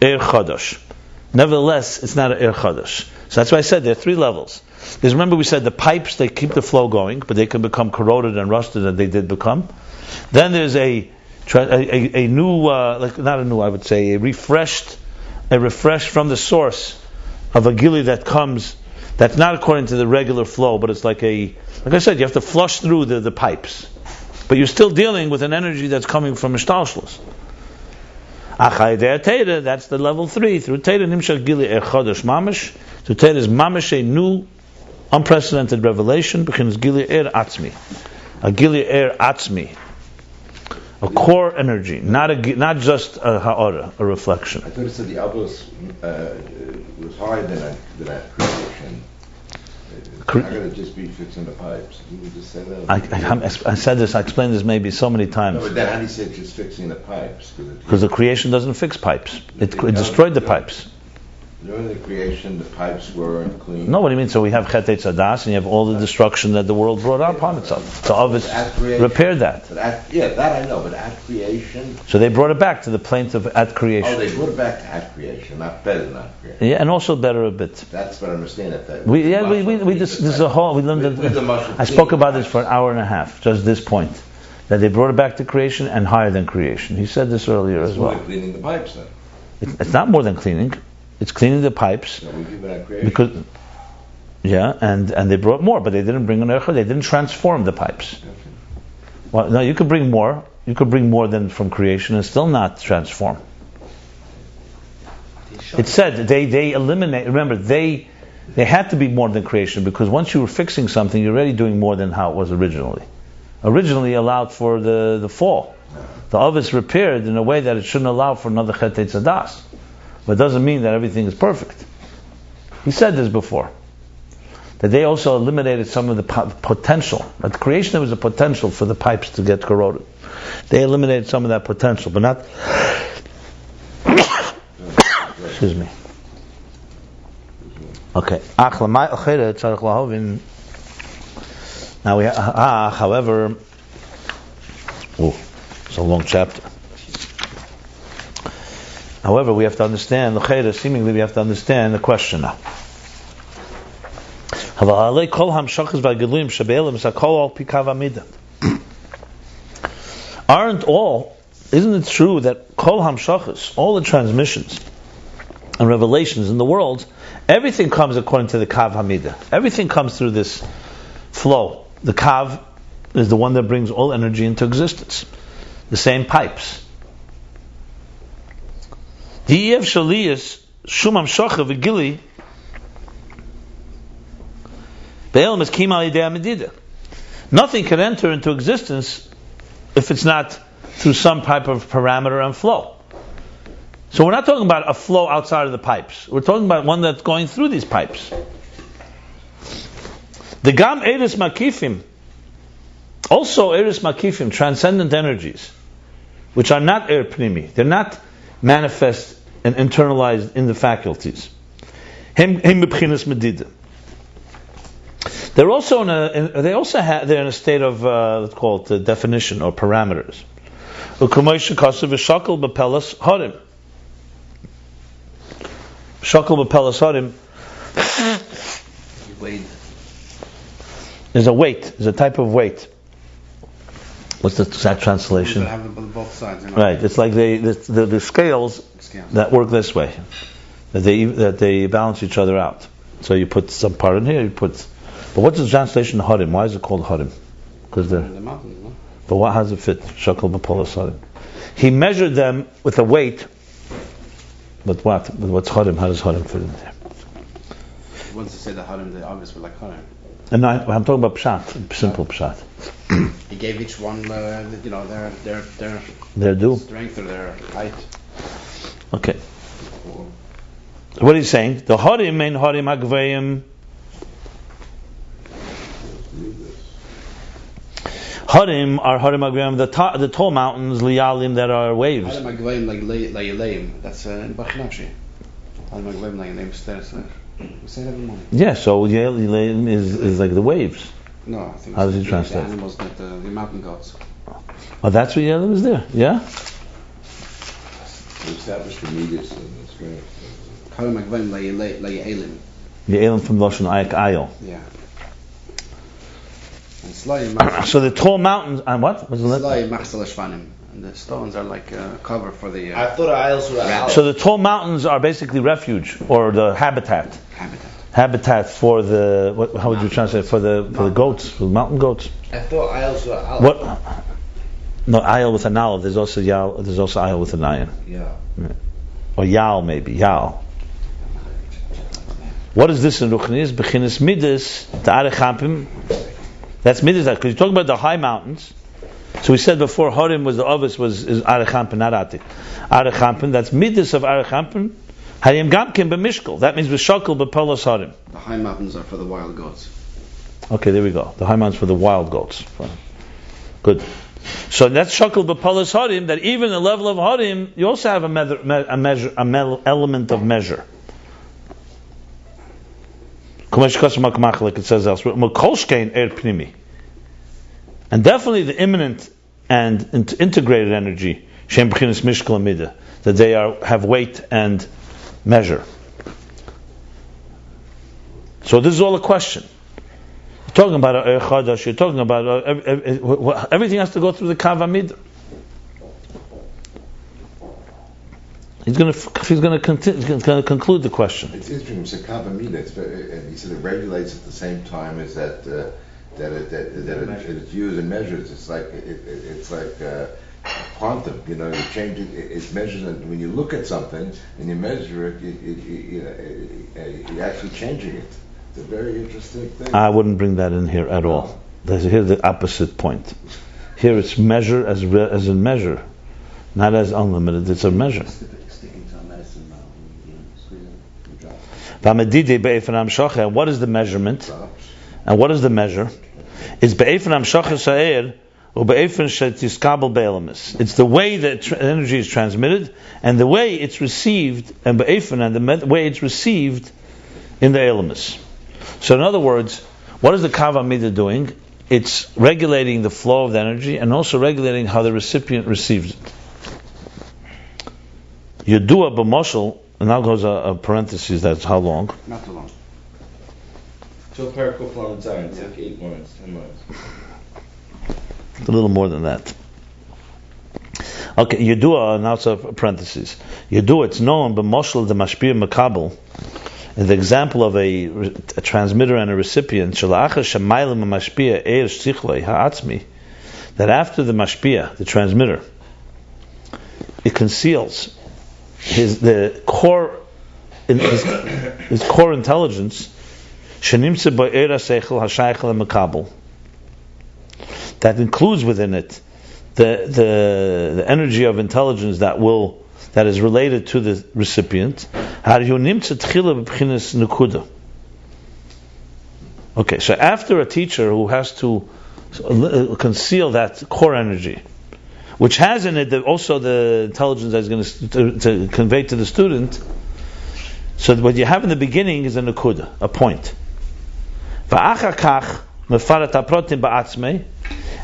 er chadash. Nevertheless, it's not an Ir Chadash. So that's why I said there are three levels. Because remember we said the pipes, they keep the flow going, but they can become corroded and rusted, and they did become. Then there's a new, I would say, a refreshed from the source of a gili that comes, that's not according to the regular flow, but it's like I said, you have to flush through the pipes. But you're still dealing with an energy that's coming from Ishtalshlus. That's the level 3. Through Teira Nimshach Gili Er Chodesh Mamash. So Teira is Mamash, a new, unprecedented revelation. Begins Gili Er Atzmi, a Gili Er Atzmi, a core energy, not just a ha'ara, a reflection. I thought it said the Abbas was higher than that creation. It's not going to just be fixing the pipes. Didn't you just say that? I said this, I explained this maybe so many times. No, but then how do you say it's just fixing the pipes? Because the creation doesn't fix pipes. It destroyed the pipes. During the creation, the pipes weren't clean. No, what do you mean? So we have Chet Eitz Hadas, and you have all the destruction that the world brought upon itself. So Avos repaired that. That I know, but at creation... So they brought it back to the plaintiff at creation. Oh, they brought it back to at creation, not better than at creation. Yeah, and also better a bit. That's what I understand. This is a whole... I spoke about this for an hour and a half, just this point. That they brought it back to creation and higher than creation. He said this earlier as well. It's cleaning the pipes then. It's not more than cleaning. It's cleaning the pipes. So we give it at creation. Because, and they brought more, but they didn't bring an ercha. They didn't transform the pipes. Okay. Well, no, you could bring more. You could bring more than from creation and still not transform. It said they eliminate. Remember, they had to be more than creation because once you were fixing something, you're already doing more than how it was originally. Originally allowed for the fall. The Avos repaired in a way that it shouldn't allow for another Chet Eitz Hadas. But it doesn't mean that everything is perfect. He said this before. That they also eliminated some of the potential. At creation there was a potential for the pipes to get corroded. They eliminated some of that potential, but not... Excuse me. Okay. Now we however... Oh, it's a long chapter. However, we have to understand, seemingly we have to understand the question now. Isn't it true that kol hamshachas, all the transmissions and revelations in the world, everything comes according to the kav hamidah. Everything comes through this flow. The kav is the one that brings all energy into existence. The same pipes. Nothing can enter into existence if it's not through some type of parameter and flow. So we're not talking about a flow outside of the pipes. We're talking about one that's going through these pipes. The Gam Eris Makifim, also Eris Makifim, transcendent energies, which are not Er Pnimi. They're not manifest and internalized in the faculties. They're also they're in a state of let's call it definition or parameters. There's a weight. There's a type of weight. What's the exact translation? You have both sides. Right. It's like the scales that work this way. That they balance each other out. So you put some part in here. But what's the translation harim? Why is it called harim? Because they're the mountains. No? But what has it fit? Shakal b'polas harim. He measured them with a weight. But what? But what's harim? How does harim fit in there? Once you say the harim, they obviously were like harim. And I'm talking about pshat, simple pshat. He gave each one, their due strength or their height. Okay. What are you saying? The harim main harim agveim. Harim are harim agveim, the tall mountains, lialim that are waves. Harim agveim like layim. That's in Bachnafshi. Harim agveim like layim stairs. We say that every morning. Yeah, so layim is like the waves. No, I think. How does he translate? The animals that the mountain goats. Oh, that's what Yelim is there. Yeah. We established the meters, and that's great. Harim agveim layelim. Yelim from Lashon Ayil. Yeah. And Slayim. So the tall mountains and what? What's the Slayim machzal shvanim. And the stones are like cover for the. I thought aisles were out. So the tall mountains are basically refuge or the habitat. Habitat for the how would you translate for the goats, for the mountain goats? I thought aisles were out. What? No, ayil with an aleph. There's also yal. There's also ayil with an ayin. Yeah. Or yal maybe yal. What is this in Ruchnis? Bechinas midas ta'arechampim. That's midas because you're talking about the high mountains. So we said before, Harim was the Avos is Arechampin, not Atik. Arechampin, that's midas of Arechampin, Hayim gamkin b'mishkel. That means v'shakal b'polos harim. The high mountains are for the wild goats. Okay, there we go. The high mountains for the wild goats. Fine. Good. So that's shakal b'polos harim. That even the level of harim, you also have element of measure. Like it says elsewhere. And definitely the imminent and integrated energy, that they have weight and measure. So this is all a question. You're talking about a chadash. You're talking about everything has to go through the kav hamida. He's going to conclude the question. It's interesting. It's a kav hamida, and he said it regulates at the same time as that it's used and measures. It's like quantum. You change it. It measures it. When you look at something and you measure it, you're actually changing it. It's a very interesting thing. I wouldn't bring that in here at all. Here's the opposite point. Here it's measure as in measure, not as unlimited. It's a measure. What is the measurement? And what is the measure? It's the way that energy is transmitted and the way it's received, and the way it's received in the elamis. So in other words, what is the kav hamida doing? It's regulating the flow of the energy and also regulating how the recipient receives it. Yedua b'moshel, and now goes a parenthesis, that's how long? Not too long. Till paragraph form entire, it's like 8 words, 10 words. A little more than that. Okay, Yedua, now it's a parenthesis. Yedua, it's known, b'moshel the mashpia makabel, in the example of a transmitter and a recipient, that after the mashpia, the transmitter, it conceals his core intelligence, that includes within it the energy of intelligence that is related to the recipient. Okay, so after a teacher who has to conceal that core energy, which has in it also the intelligence that's going to convey to the student, so what you have in the beginning is a nekuda, a point.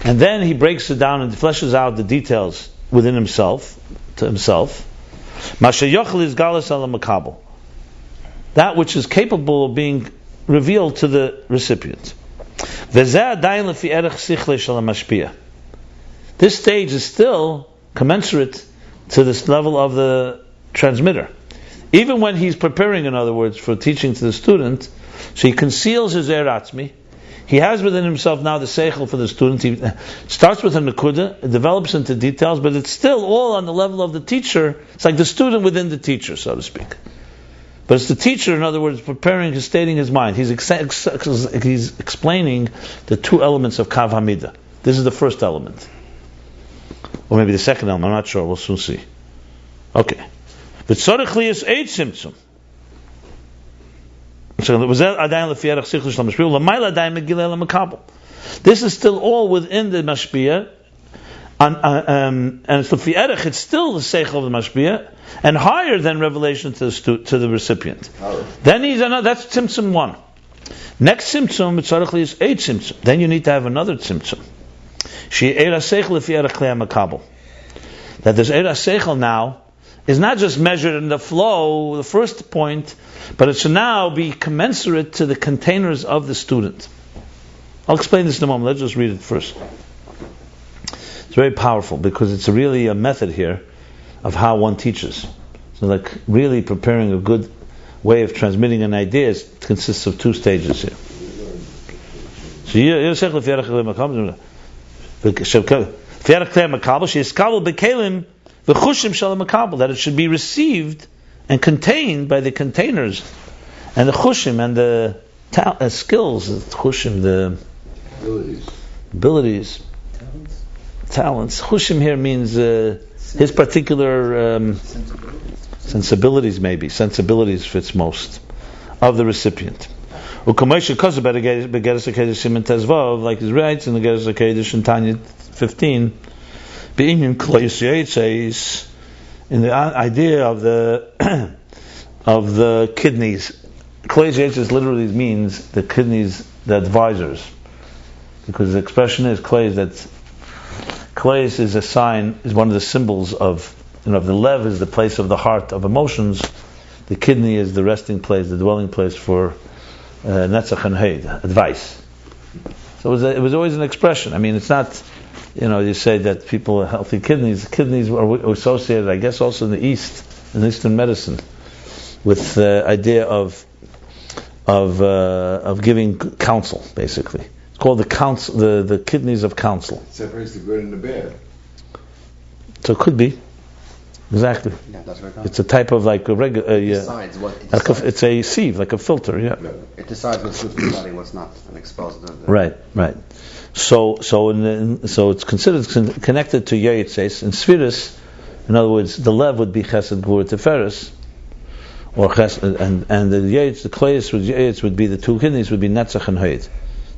And then he breaks it down and fleshes out the details within himself, to himself. That which is capable of being revealed to the recipient. This stage is still commensurate to this level of the transmitter. Even when he's preparing, in other words, for teaching to the student, so he conceals his Atzmi. He has within himself now the seichel for the student. He starts with a nekuda, it develops into details, but it's still all on the level of the teacher. It's like the student within the teacher, so to speak. But it's the teacher, in other words, preparing, stating his mind. He's explaining the two elements of kav hamida. This is the first element. Or maybe the second element, I'm not sure, we'll soon see. Okay. This is still all within the mashpia, and it's still the seichel of the mashpia, and higher than revelation to the recipient. Then that's tzimtzum 1. Next tzimtzum, is 8 tzimtzum. Then you need to have another tzimtzum. That this eira seichel now is not just measured in the flow, the first point, but it should now be commensurate to the containers of the student. I'll explain this in a moment. Let's just read it first. It's very powerful because it's really a method here of how one teaches. So like really preparing a good way of transmitting an idea consists of 2 stages here. That it should be received and contained by the containers and the chushim and the skills, the chushim, the abilities, talents. Chushim here means his particular Sensibilities maybe. Sensibilities fits most of the recipient. Like he writes in the Geras HaKodesh in Tanya 15, in the idea of the kidneys. Klei Yaitz literally means the kidneys, the advisors, because the expression is Klei is a sign, is one of the symbols of, the lev is the place of the heart of emotions. The kidney is the resting place, the dwelling place for netzach and heid, advice. So it was always an expression. I mean, it's not, you say that people have healthy kidneys. Kidneys are associated, I guess, also in the East, in Eastern medicine, with the idea of giving counsel, basically. It's called the kidneys of counsel. It separates the good and the bad. So it could be. Exactly. Yeah, that's right. It's a type of like a regular. It's a sieve, like a filter. Yeah. It decides what's good for the body, what's not, and exposes the. Right. So it's considered connected to Yaitz. In Sfiris, in other words, the lev would be Chesed, Gvura, Tiferes, or Chesed, and the Yaitz, the Kleis with Yaitz would be the two kidneys would be Netzach and Heid,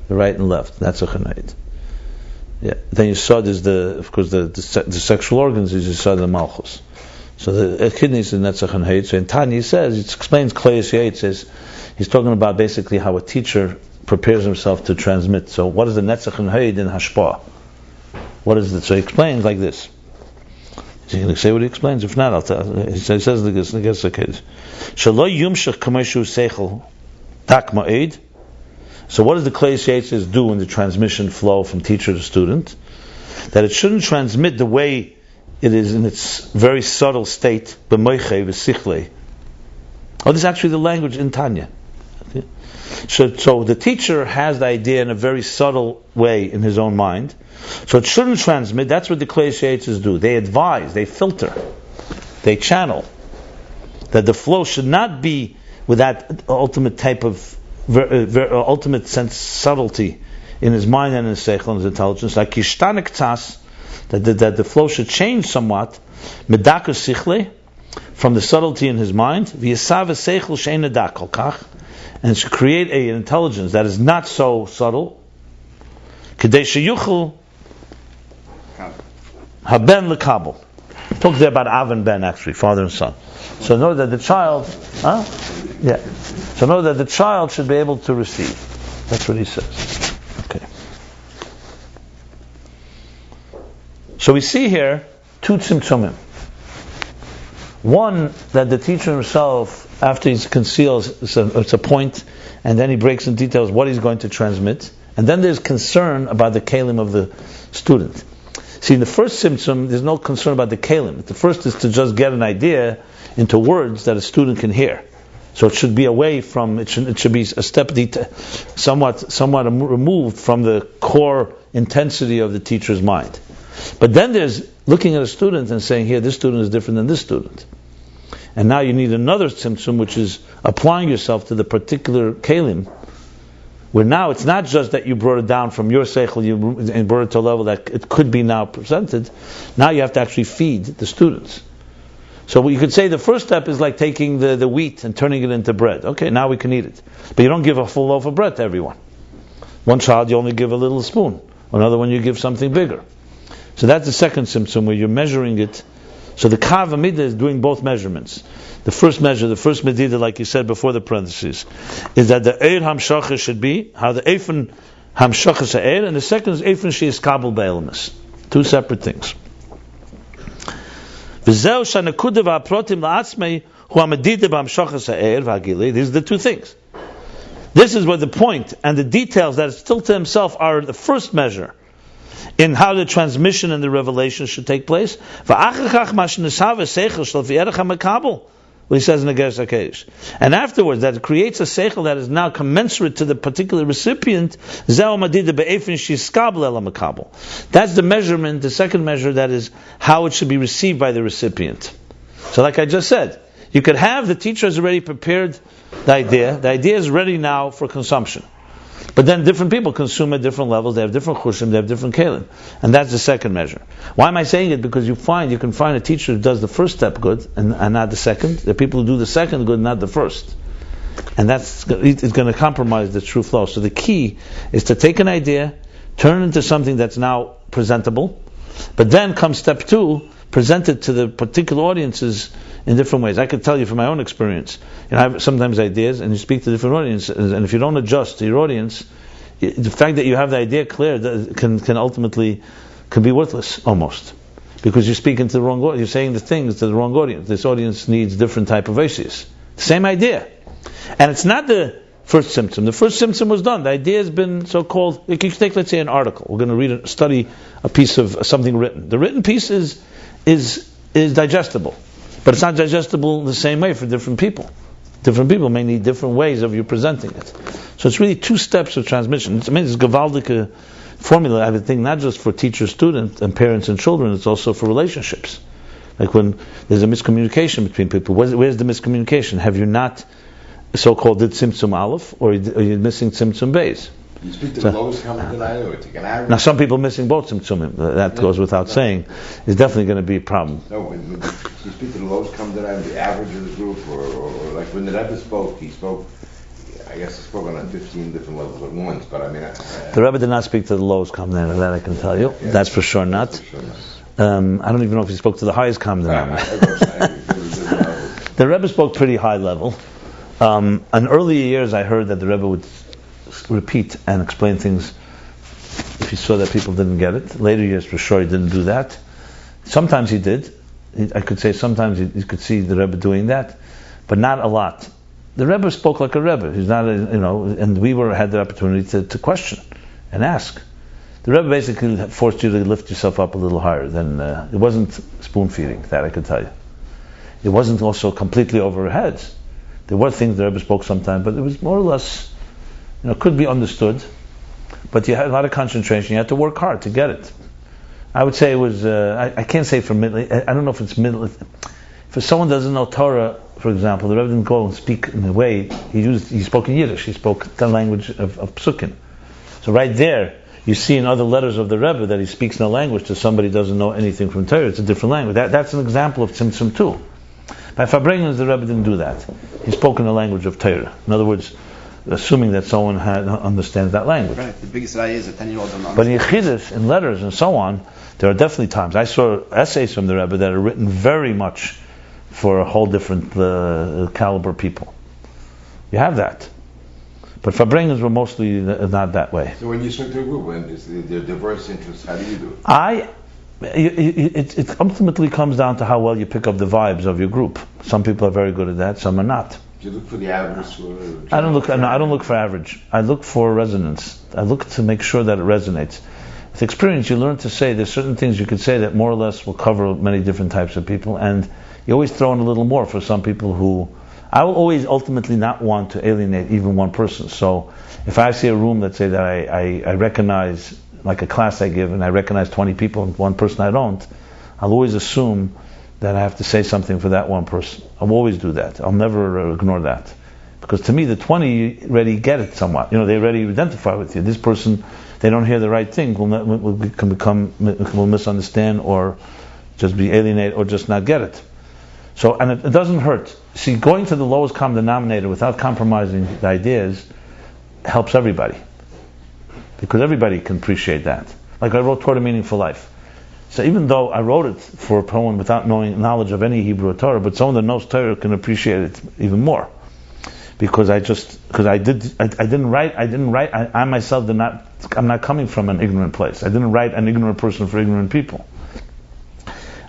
the right and left, Netzach and Heid. Yeah. Then Yesod is the sexual organs is Yesod and Malchus. So the kidneys is Netzach and Heid. So in Tanya he says, it explains Kleis Yaitz, he's talking about basically how a teacher prepares himself to transmit. So what is the Netzach and Heid in Hashpah? What is it? So he explains like this. Is he going to say what he explains? If not, I'll tell. He says like this. Shelo yumshach kameshu seichel tak ma'id. So what does the Kleis Yaitz do in the transmission flow from teacher to student? That it shouldn't transmit the way it is in its very subtle state, b'moiche v'sichle. Oh, this is actually the language in Tanya. Okay. So the teacher has the idea in a very subtle way in his own mind. So it shouldn't transmit. That's what the Kleis Yaitz do. They advise, they filter, they channel. That the flow should not be with that ultimate type of ultimate sense subtlety in his mind and in his seichel and his intelligence, like yishtanek tzas, that the flow should change somewhat, medakus sichle, from the subtlety in his mind, v'yasav seichel she'ein nedak kol kach, and should create an intelligence that is not so subtle, kedei sheyuchel haben lekabel. Talk there about Av and Ben, actually, father and son. So know that the child, So know that the child should be able to receive. That's what he says. Okay. So we see here two tzimtzumim. One, that the teacher himself, after he conceals, it's a point, and then he breaks in details what he's going to transmit. And then there's concern about the kalim of the student. See, in the first tzimtzum, there's no concern about the kalim. The first is to just get an idea into words that a student can hear. So it should be away from, it should be a step somewhat removed from the core intensity of the teacher's mind. But then there's looking at a student and saying, here, this student is different than this student. And now you need another tzimtzum, which is applying yourself to the particular kalim, where now it's not just that you brought it down from your seichel, and brought it to a level that it could be now presented. Now you have to actually feed the students. So you could say the first step is like taking the wheat and turning it into bread. Okay, now we can eat it. But you don't give a full loaf of bread to everyone. One child you only give a little spoon. Another one you give something bigger. So that's the second symptom where you're measuring it. So the Kav Amidah is doing both measurements. The first measure, the first Medidah, like you said before the parentheses, is that the Eir Hamshachah should be, how the Eifen Hamshachah Eir, and the second is Eifen She is Kabel Be'elamis. Two separate things. These are the two things. This is what the point and the details that still to himself are the first measure in how the transmission and the revelation should take place. What he says in the Geras HaKodesh. And afterwards, that it creates a seichel that is now commensurate to the particular recipient. That's the measurement, the second measure, that is how it should be received by the recipient. So like I just said, you could have the teacher has already prepared the idea is ready now for consumption. But then different people consume at different levels. They have different chushim, they have different kelim. And that's the second measure. Why am I saying it? Because you can find a teacher who does the first step good and not the second. There are people who do the second good, not the first. And it's going to compromise the true flow. So the key is to take an idea, turn it into something that's now presentable, but then comes step 2, present it to the particular audiences in different ways. I can tell you from my own experience. I have sometimes ideas, and you speak to different audiences, and if you don't adjust to your audience, the fact that you have the idea clear can ultimately be worthless almost, because you're speaking to the wrong audience. You're saying the things to the wrong audience. This audience needs different type of issues. Same idea, and it's not the first symptom. The first symptom was done. The idea has been so-called. You can take, let's say, an article. We're going to study a piece of something written. The written piece is digestible, but it's not digestible the same way for different people. Different people may need different ways of you presenting it. So it's really 2 steps of transmission. It's a gewaldige formula, I would think, not just for teacher, student, and parents and children. It's also for relationships. Like when there's a miscommunication between people. Where's the miscommunication? Have you not so-called did Tzimtzum Aleph, or are you missing Tzimtzum Beis? You speak to the lowest common denominator, take an average. Now some people missing both Tzimtzumim, that goes without saying, is definitely going to be a problem. No, when you speak to the lowest common denominator, the average of the group, or like when the Rebbe spoke, he spoke on 15 different levels at once, but I mean... the Rebbe did not speak to the lowest common denominator, that I can tell you. Yeah, that's for sure not. I don't even know if he spoke to the highest common denominator. The Rebbe spoke pretty high level. In earlier years I heard that the Rebbe would repeat and explain things if he saw that people didn't get it. Later years for sure he didn't do that. Sometimes he did. I could say sometimes you could see the Rebbe doing that, but not a lot. The Rebbe spoke like a Rebbe. He's not and we had the opportunity to question and ask. The Rebbe basically forced you to lift yourself up a little higher. It wasn't spoon feeding, that I could tell you. It wasn't also completely over our heads. There were things the Rebbe spoke sometimes, but it was more or less, could be understood. But you had a lot of concentration. You had to work hard to get it. I would say it was, I can't say for middle, I don't know if it's middle. If someone doesn't know Torah, for example, the Rebbe didn't go and speak in a way, he spoke in Yiddish, he spoke the language of Psukim. So right there, you see in other letters of the Rebbe that he speaks in a language to somebody who doesn't know anything from Torah. It's a different language. That's an example of Tzimtzum too. By Farbrengens, the Rebbe didn't do that. He spoke in the language of Torah. In other words, assuming that someone understands that language. Right. The biggest lie is a 10-year-old don't understand. But in Yechidus, in letters and so on, there are definitely times. I saw essays from the Rebbe that are written very much for a whole different caliber people. You have that. But Farbrengens were mostly not that way. So when you speak to a group, when it's the diverse interests, how do you do it? It ultimately comes down to how well you pick up the vibes of your group. Some people are very good at that, some are not. Do you look for the average? I don't look for average. I look for resonance. I look to make sure that it resonates. With experience, you learn to say there's certain things you could say that more or less will cover many different types of people, and you always throw in a little more for some people who... I will always ultimately not want to alienate even one person. So if I see a room, let's say that I recognize, like a class I give, and I recognize 20 people and one person I don't, I'll always assume that I have to say something for that one person. I'll always do that. I'll never ignore that. Because to me, the 20 already get it somewhat. They already identify with you. This person, they don't hear the right thing, will misunderstand or just be alienated or just not get it. So, and it doesn't hurt. See, going to the lowest common denominator without compromising the ideas helps everybody. Because everybody can appreciate that. Like I wrote Torah Meaningful Life. So even though I wrote it for a poem without knowledge of any Hebrew or Torah, but someone that knows Torah can appreciate it even more. Because I didn't write, I myself I'm not coming from an ignorant place. I didn't write an ignorant person for ignorant people.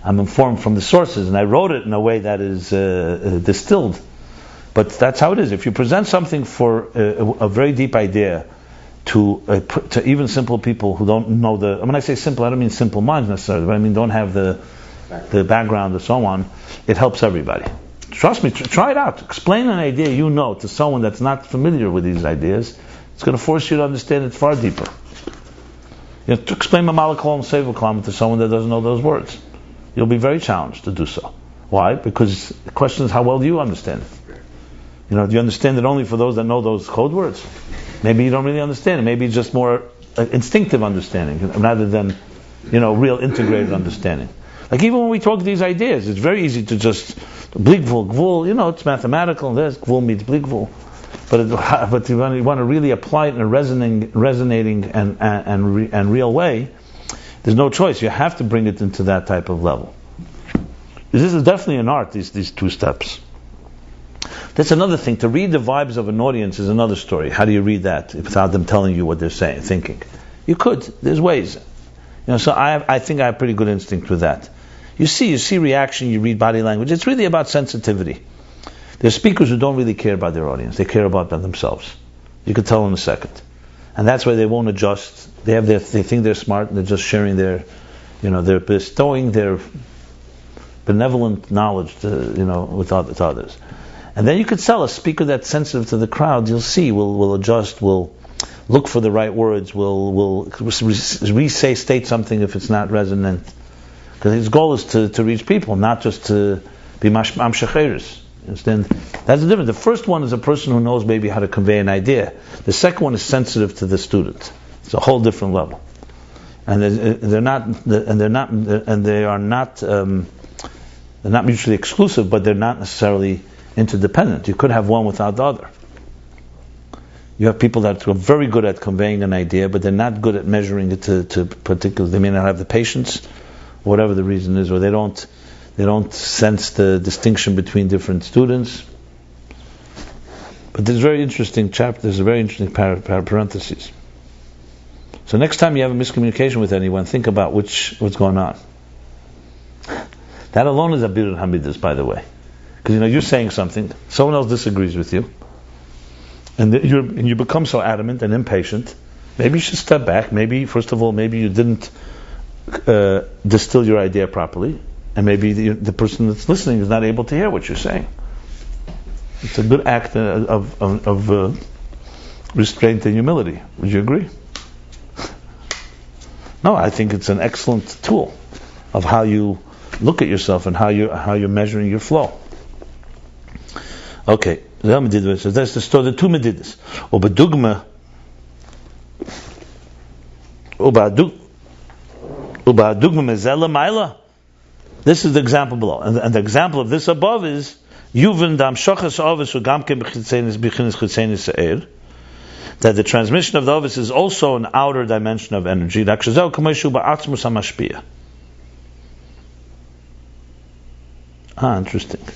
I'm informed from the sources, and I wrote it in a way that is distilled. But that's how it is. If you present something for a very deep idea to even simple people who don't know when I say simple, I don't mean simple minds necessarily, but I mean don't have the background and so on, it helps everybody. Trust me, try it out. Explain an idea to someone that's not familiar with these ideas. It's going to force you to understand it far deeper. To explain Mamala Kalam Seva Kalam to someone that doesn't know those words. You'll be very challenged to do so. Why? Because the question is, how well do you understand it? Do you understand it only for those that know those code words? Maybe you don't really understand it. Maybe it's just more instinctive understanding rather than, real integrated understanding. Like even when we talk these ideas, it's very easy to just bligvul, gvul, it's mathematical. There's gvul meets bligvul, but you want to really apply it in a resonating and real way. There's no choice. You have to bring it into that type of level. This is definitely an art. These two steps. That's another thing. To read the vibes of an audience is another story. How do you read that without them telling you what they're thinking? You could. There's ways. So I think I have pretty good instinct with that. You see reaction, you read body language. It's really about sensitivity. There's speakers who don't really care about their audience. They care about themselves. You could tell in a second. And that's why they won't adjust. They think they're smart and they're just sharing they're bestowing their benevolent knowledge with others. And then you could tell a speaker that's sensitive to the crowd, you'll see, will adjust, will look for the right words, will state something if it's not resonant. Because his goal is to reach people, not just to be mamshecheres. Understand? That's the difference. The first one is a person who knows maybe how to convey an idea. The second one is sensitive to the student. It's a whole different level. And they're not mutually exclusive, but they're not necessarily interdependent. You could have one without the other. You have people that are very good at conveying an idea, but they're not good at measuring it to particular. They may not have the patience, whatever the reason is, or they don't sense the distinction between different students. But there's a very interesting chapter. There's a very interesting parentheses. So next time you have a miscommunication with anyone, think about what's going on. That alone is a birur hamidus, by the way. Because you're saying something, someone else disagrees with you, and you become so adamant and impatient. Maybe you should step back. Maybe, first of all, maybe you didn't distill your idea properly, and maybe the person that's listening is not able to hear what you're saying. It's a good act of restraint and humility. Would you agree? No, I think it's an excellent tool of how you look at yourself and how you're measuring your flow. Okay, so that's the story. The two medidus. This is the example below, and the example of this above is Yuvan dam shochas ovis ugamkem b'chitzenis b'chinas chitzenis se'er. That the transmission of the ovis is also an outer dimension of energy. Rakshazeu k'moishu ba'atzmus hamashpia. Interesting.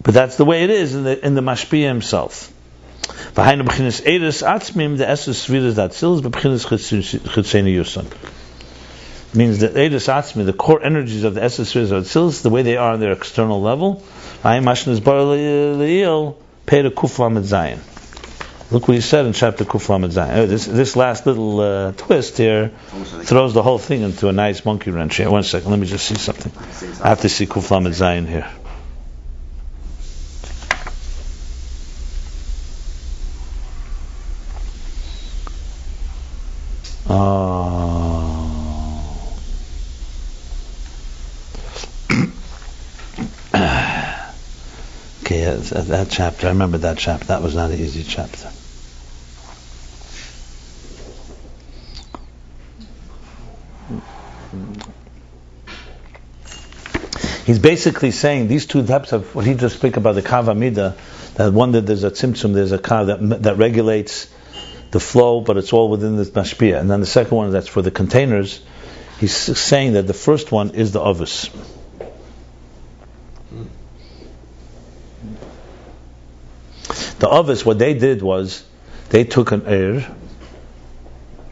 But that's the way it is in the mashpia himself. V'hainu b'chinas eres atzmim the eses sviras datzils b'chinas chitzeni yuson. Means that eres atzmi, the core energies of the eses sviras datzils, the way they are on their external level. V'hainu mashnas bar le'il peir kuf lamed zayin. Look what he said in chapter kuf lamed zayin. This last little twist here throws the whole thing into a nice monkey wrench here. 1 second, let me just see something. I have to see kuf lamed zayin here. Okay, that chapter, I remember that chapter. That was not an easy chapter. He's basically saying these two types of what he just spoke about, the kav amida, that one that there's a tzimtzum, there's a kav that regulates the flow, but it's all within this mashpia. And then the second one, that's for the containers. He's saying that the first one is the ovis. The ovis, what they did was, they took an air,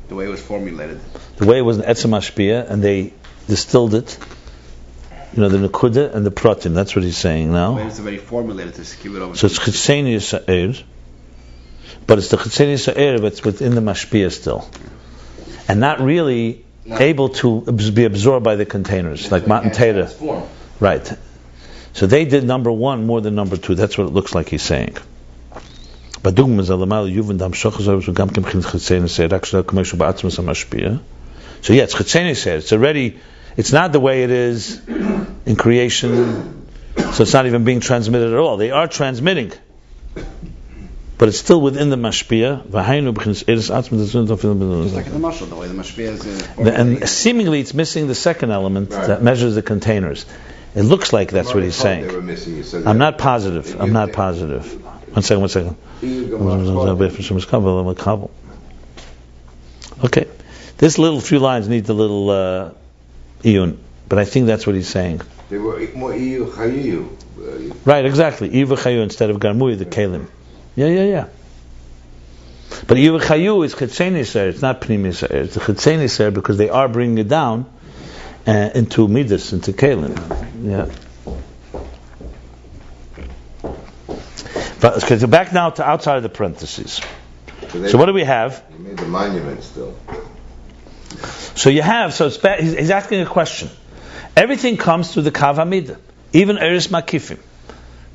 the way it was formulated, the way it was an etzem mashpia, and they distilled it. The nekuda and the pratim. That's what he's saying now. The way it's already formulated to keep it over. So it's chitzeni yisa'er, but it's the chitzeni yisa'er, but it's within the mashpia still, and not really able to be absorbed by the containers, like Matan Torah. Right. So they did number one more than number two. That's what it looks like he's saying. So yeah, it's chitzeni yisa'er. It's already. It's not the way it is in creation, so it's not even being transmitted at all. They are transmitting, but it's still within the mashpia. Just like in the mashal, the way the mashpia is. And seemingly it's missing the second element that measures the containers. It looks like that's what he's saying. They were missing. You said I'm that. not positive. One second. Okay. This little few lines need a little iyun, but I think that's what he's saying. They were more iyu chayu. Right, exactly. Iyu v'chayu instead of garmui, the kelim. Yeah. But iyu v'chayu is chitzeni ser. It's not pnimi ser. It's a chitzeni ser because they are bringing it down into midas, into kelim. Yeah. But okay, so back now to outside of the parentheses. So what do we have? You made the monument still. So you have. So it's he's asking a question. Everything comes through the kav hamida, even eris makifim,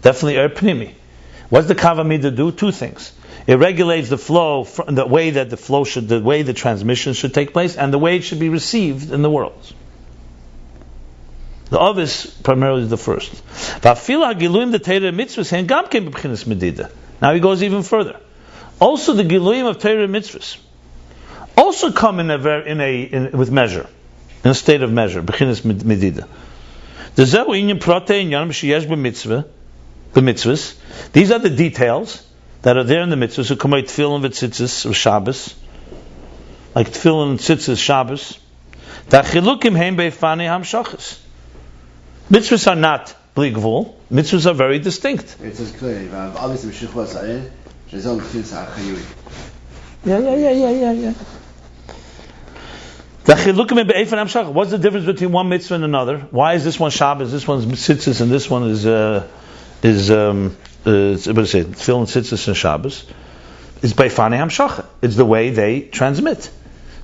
definitely pnimi. What's the kav hamida do? Two things. It regulates the flow, the way that the flow should, the way the transmission should take place, and the way it should be received in the world. The of is primarily the first. Now he goes even further. Also, the giluyim of Torah mitzvahs also come with measure, in a state of measure. B'chinas medida. The mitzvahs. These are the details that are there in the mitzvahs. So come like tefillin v'tzitzis of Shabbos, like tefillin and tzitzis Shabbos. Tachilukim heim beifani hamshachas. Mitzvahs are not bli gvul. Mitzvahs are very distinct. It says clearly, obviously, Meshichot Sa'ir, Shezon Tfil Sa'ar Chayui. Yeah. What's the difference between one mitzvah and another? Why is this one Shabbos, this one's tzitzis, and this one is what do you say? Tefillin, tzitzis, and Shabbos. It's beifani hamshacha. It's the way they transmit.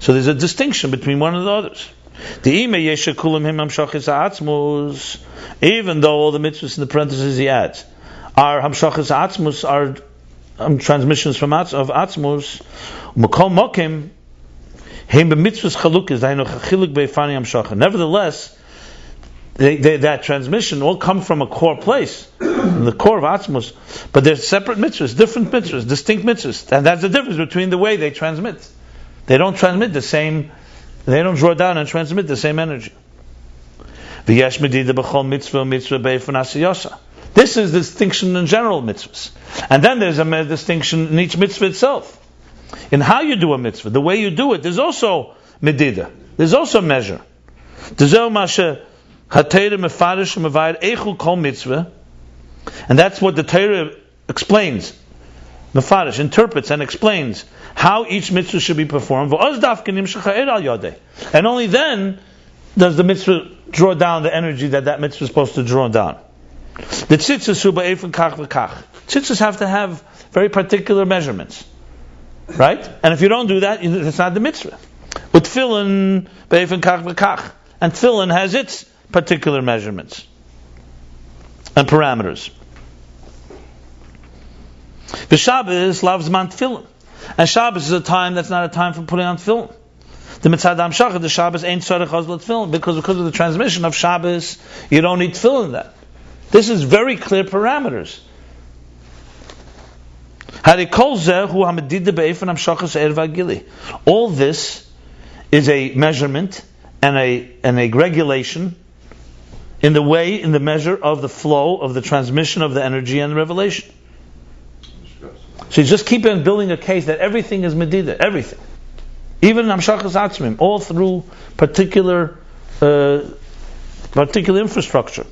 So there's a distinction between one and the others. Even though all the mitzvahs in the parentheses he adds are hamshachas atzmus, are transmissions from of atzmus, makom mokim heim b'mitzvahs chalukis dainu chiluk beifani hamshacha. Nevertheless, that transmission all come from a core place, the core of atzmus, but they're separate mitzvahs, different mitzvahs, distinct mitzvahs, and that's the difference between the way they transmit. They don't transmit the same. They don't draw down and transmit the same energy. This is the distinction in general mitzvahs. And then there's a distinction in each mitzvah itself. In how you do a mitzvah, the way you do it, there's also medida. There's also measure. And that's what the Torah explains. Mefarish interprets and explains how each mitzvah should be performed. And only then does the mitzvah draw down the energy that mitzvah is supposed to draw down. The tzitzis have to have very particular measurements, right? And if you don't do that, it's not the mitzvah. With tefillin be'efen kach v'kach, and tefillin has its particular measurements and parameters. The Shabbos loves man tefillin. And Shabbos is a time that's not a time for putting on tefillin. The mitzvah hamshachah, the Shabbos ain't tzarech hazla tefillin, because of the transmission of Shabbos, you don't need tefillin in that. This is very clear parameters. All this is a measurement and a regulation in the measure of the flow of the transmission of the energy and the revelation. So you just keep on building a case that everything is medida, everything, even hamshachas atzmim, all through particular infrastructure.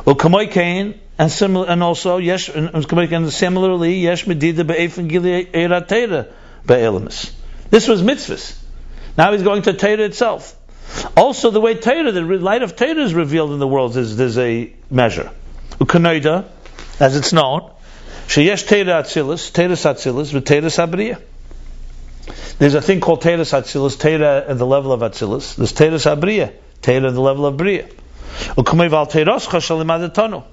And also yesh, and similarly yesh medida be'efen gili eira teira be'elamis. This was mitzvahs. Now he's going to Torah itself. Also, the way Torah, the light of Torah is revealed in the world, there's a measure. Ukanoida, as it's known. Sheyesh Teira Atzilus, Teiras Atzilus, with Teiras Abriya. There's a thing called Teiras Atzilus, Teira at the level of Atzilus. There's Teiras Abriya, Teira at the level of Briya. U'kumei val Teiroscha shalimadatonu.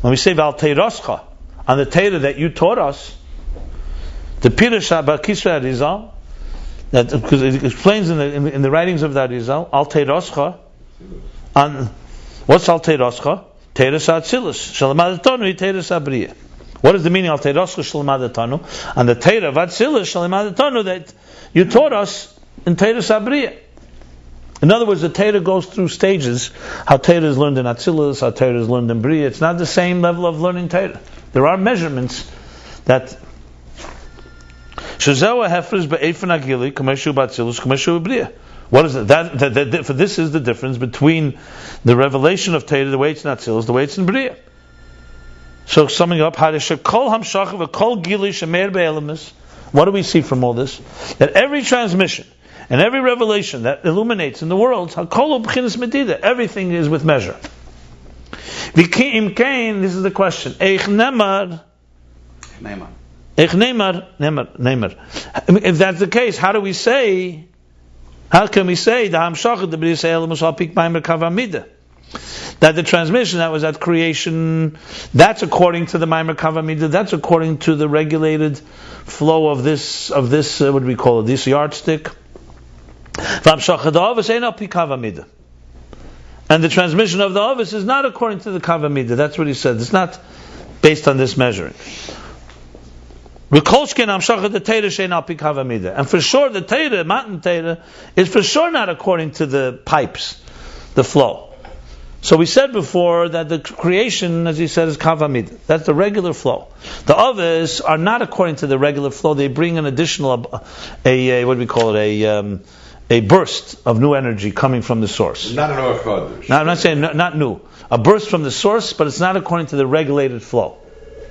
When we say val Teiroscha, on the Teira that you taught us, the Pirush Kisra Arizal, that because it explains in the writings of the Arizal, al Teiroscha, on what's al Teiroscha? Teiras Atzilus. Shalamadatono Teiras Abriya. What is the meaning of Teiroscha Shalimadatanu? And the Teira Vatzila Shalimadatanu that you taught us in Teira Sabriya. In other words, the Teira goes through stages. How Teira is learned in Atzilus, how Teira is learned in Briya. It's not the same level of learning Teira. There are measurements that Shazawa Hefriz Be'efan Agili Kameshu Batzilus Kameshu Briya. What is it? For this is the difference between the revelation of Teira, the way it's in Atzilus, the way it's in Briya. So summing up, what do we see from all this? That every transmission and every revelation that illuminates in the world, everything is with measure. This is the question. If that's the case, how can we say that the transmission that was at creation, that's according to the Maimer Kavamida, that's according to the regulated flow of this what do we call it, this yardstick. And the transmission of the Ovis is not according to the Kavamida. That's what he said. It's not based on this measuring. And for sure the Teira, Matan Teira, is for sure not according to the pipes, the flow. So we said before that the creation, as he said, is Kavamid. That's the regular flow. The others are not according to the regular flow. They bring an additional, what do we call it, a burst of new energy coming from the source. Not an orthodox. Now, I'm not saying not new. A burst from the source, but it's not according to the regulated flow.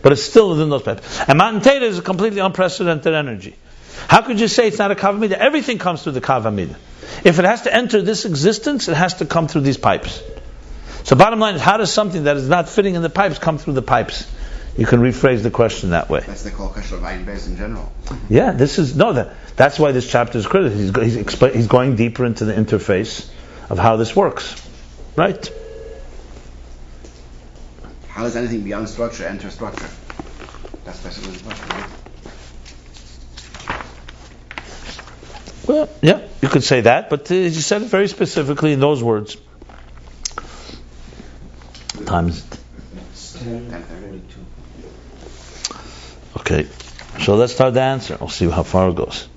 But it's still within those pipes. And Matan Teira is a completely unprecedented energy. How could you say it's not a Kavamid? Everything comes through the Kavamid. If it has to enter this existence, it has to come through these pipes. So bottom line is, how does something that is not fitting in the pipes come through the pipes? You can rephrase the question that way. That's the call question of Ayin Beis in general. Yeah, that's why this chapter is critical. He's going deeper into the interface of how this works. Right? How does anything beyond structure enter structure? That's basically the question, right? Well, yeah, you could say that, but he said it very specifically in those words. Times 10:32. Okay, so let's start the answer. We'll see how far it goes.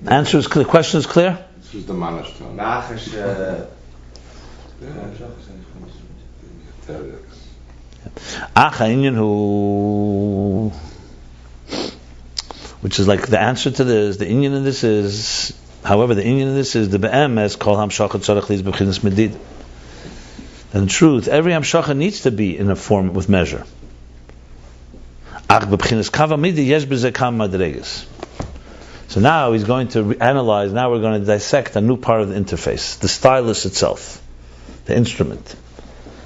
Answer is clear. Question is clear. This is the Manish time. Which is like the answer to this. The Inyan in this is, however, the Inyan in this is the be'emes kol hamshachat tzarich liz b'chinas medid. In truth, every hamshacha needs to be in a form with measure. So now he's going to analyze, now we're going to dissect a new part of the interface, the stylus itself, the instrument.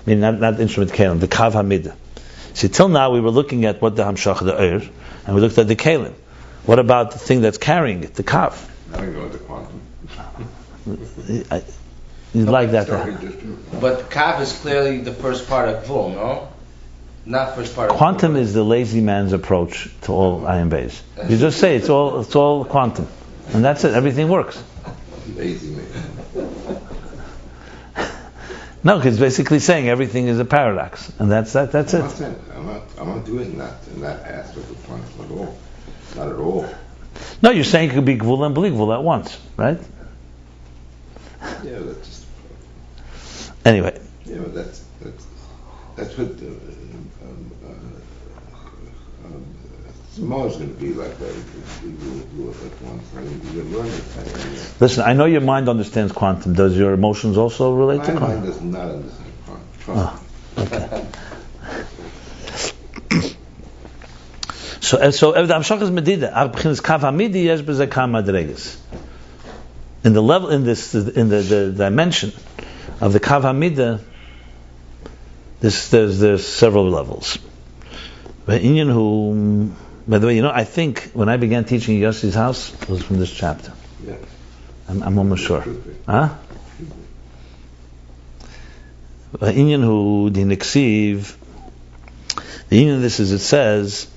I mean, not the instrument kalim, the kav hamida. See, till now we were looking at what the hamshacha, the eir, and we looked at the kalim. What about the thing that's carrying it, the kav? Now we go into quantum. You'd like that. But kav is clearly the first part of Gvul, no? Not first part of Quantum is the lazy man's approach to all Ayin Beis. You just say it's all quantum. And that's it, everything works. Lazy man. No, because it's basically saying everything is a paradox. And that's it. I'm not doing that in that aspect of quantum at all. Not at all. No, you're saying it could be Gvul and Bli Gvul at once, right? Yeah, that's just. Anyway. Yeah, but that's what tomorrow's going to be like that. We do it at once. I mean, you can learn it. Listen, I know your mind understands quantum. Does your emotions also relate to quantum? My mind does not understand quantum. Trust me. Okay. So the Hamshachas Medida, Arbchinas Kav Hamidi Yesh B'Zekam Madreges. In the level, in the dimension of the Kav Hamida, there's several levels. By the way, I think when I began teaching Yossi's house, it was from this chapter. Yeah. I'm almost sure. Huh? By Inyan who the Niksiv, the Inyan this is, it says,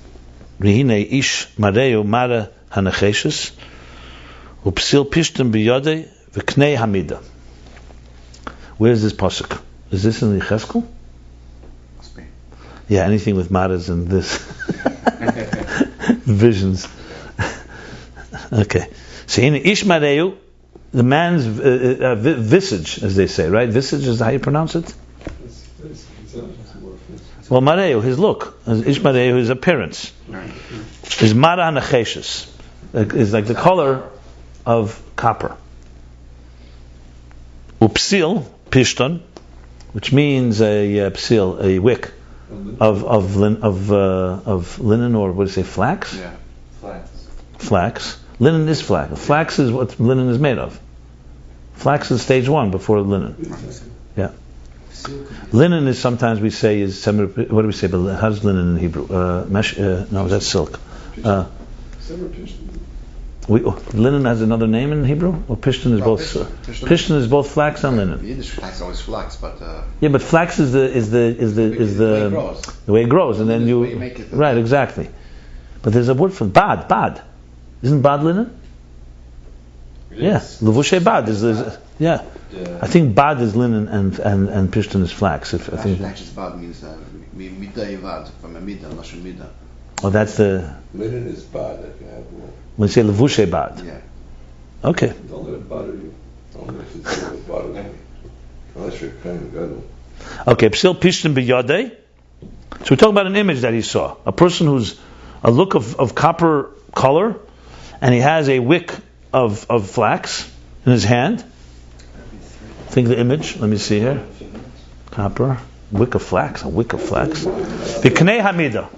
Rihine ish mareu mara hanacheshes upsil pishtem biyodei v'knei hamida. Where is this pasuk? Is this in the Yecheskel? Must be. Yeah, anything with matters and this. Visions. Okay. So in Ishmareu, the man's visage, as they say, right? Visage is how you pronounce it? Well, Mareu, his look. Ishmareu, his appearance. Is Mara Nacheshes. Is like the color of copper. Upsil, Pishton, which means a psil, a wick of linen, or what do you say, flax? Yeah. Flax. Linen is flax. Flax is what linen is made of. Flax is stage one before linen. Yeah. Linen is sometimes we say is what do we say? But how's linen in Hebrew? No, that's silk. Linen has another name in Hebrew, or pishton is both. Pishton is both flax and linen. Yiddish flax is always flax, but yeah, but flax is the way it grows, and then you make it. Right, exactly. But there's a word for bad. Isn't bad linen? Yeah, levushe bad is yeah. I think bad is linen and pishton is flax. I think. Actually, bad means midah yvad from a midah, lashon midah. Oh, that's the. Linen is bad. If you have one. When you say levushe bad. Yeah. Okay. Don't let it bother you. Don't let it bother me. Unless you're kind of gadol. Okay, psil pishton biyadei. So we're talking about an image that he saw. A person who's a look of copper color, and he has a wick of flax in his hand. Think the image. Let me see here. Copper, wick of flax, a wick of flax. The Knei Hamida.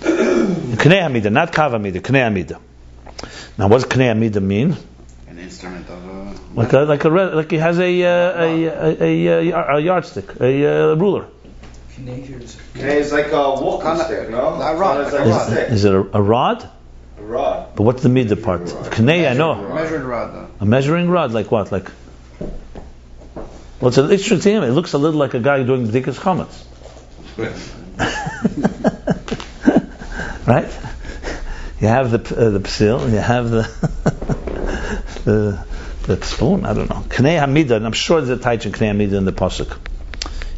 Knei Hamida, not Kav Hamida, Knei Hamida. Now, what does Knei Hamida mean? An instrument of like he has a yardstick, a ruler. It's like a walking stick, no? A rod. It's like a stick. Is it a rod? A rod. But what's the Mida part? Knei, I know. Measuring rod, though. A measuring rod, like what? Like. Well, it's an interesting image. It looks a little like a guy doing bdikas chametz. Right? You have the psil, and you have the spoon. I don't know. Knei Hamida, and I'm sure there's a taich in Knei Hamida in the pasuk.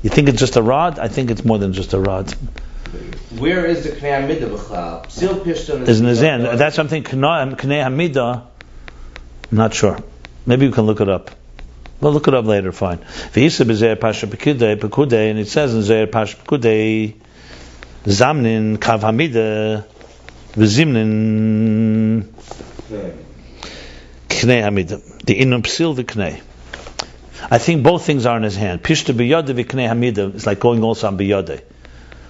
You think it's just a rod? I think it's more than just a rod. Where is the Knei Hamida b'chlal? Psil pishton Is in his hand. That's something Knei Hamida. I'm not sure. Maybe you can look it up. We'll look it up later. Fine. V'yisa b'zeir pasha pekudei, and it says in Zeir pasha pekudei, zamnin kav hamida v'zimnin knei hamida. The inum psil v'knei. I think both things are in his hand. Pishta b'yodeh v'knei hamida is like going also on b'yodeh.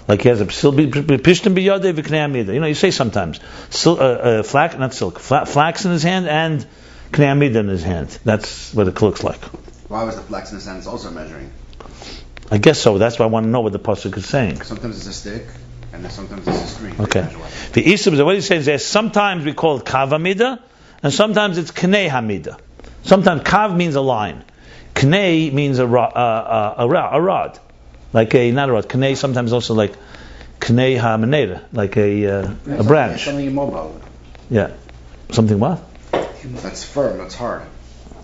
Like he has a psil pishta b'yodeh v'knei hamida. You know, you say sometimes flax, not silk, flax in his hand and Knei Hamida in his hand. That's what it looks like. Why was the flax in his hand? It's also measuring. I guess so. That's why I want to know what the pasuk is saying. Sometimes it's a stick, and then sometimes it's a string. Okay. The Isab, what he says is sometimes we call it Kav Hamida, and sometimes it's Knei Hamida. Sometimes Kav means a line. Knei means a rod. Like not a rod. Knei sometimes also like Knei HaMenera, like a branch. Something immobile. Yeah. Something what? That's firm, that's hard.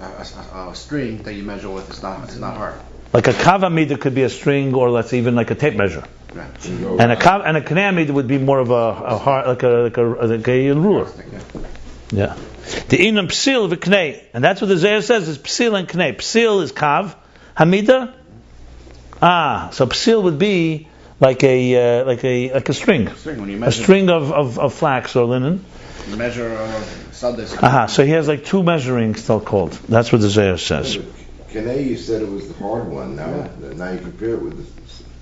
A string that you measure with is not hard. Like a Kav Hamida could be a string, or let's even like a tape measure. Right. And a Knei Hamida would be more of a hard, like a ruler. Yeah. The inam psil v'knei, and that's what the Zohar says is psil and knei. Psil is Kav Hamida. So psil would be like a string. When you measure, a string of flax or linen. You measure sadis. So he has like two measuring still called. That's what the Zohar says. Knei, you said it was the hard one. Now you compare it with the.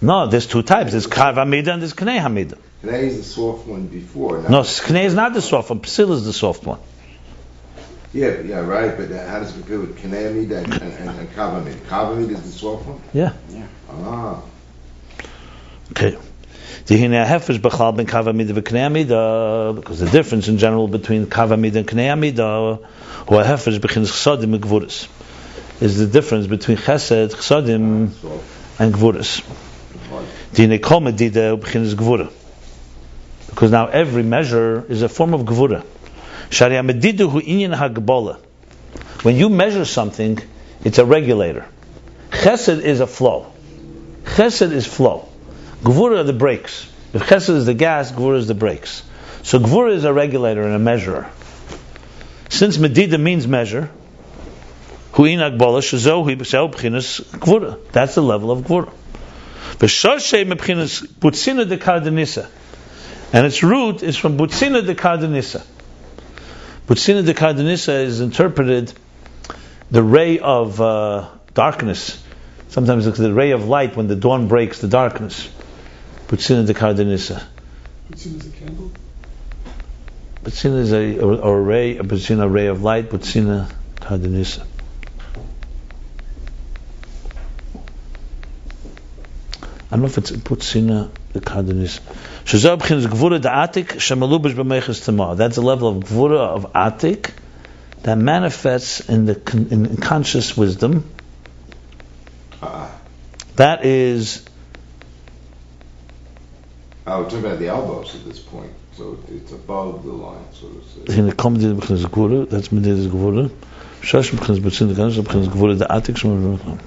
No, there's two types. There's Kav Hamida and there's Knei Hamida. Knei is the soft one before. No, Knei is not the soft one. Psil is the soft one. Yeah, right. But how does it compare with Knei Hamida and Kav Hamida? Kav Hamida is the soft one. Yeah. Okay. Because the difference in general between Kav Hamida and Knei Hamida, is the difference between Chesed, Chesadim, and Gvuras. Because now every measure is a form of Gvura. When you measure something, it's a regulator. Chesed is a flow. Chesed is flow. Gvura are the brakes. If chesed is the gas, gvura is the brakes. So gvura is a regulator and a measurer. Since medida means measure, hu'in agbola shazo hu b'chinas gvura. That's the level of gvura. V'shoshe mebchinas butzina de kardanisa, and its root is from butzina de kardanisa. Butzina de kardanisa is interpreted the ray of darkness. Sometimes it's the ray of light when the dawn breaks the darkness. Butzina de kardanisa. Butzina is a candle? Butzina is a ray, a butzina ray of light, butzina kardanisa. I don't know if it's butzina de kardanisa. Shazab b'chinas gvura da'atik shemalubish b'meiches tamah. That's a level of gvura of atik that manifests in conscious wisdom. That is. Oh, we're talking about the elbows at this point, so it's above the line, so to say. In the komedid b'chinas gvura, that's medid gvura. Shash b'chinas butzina de kardanisa b'chinas gvura da'atik shemalubish.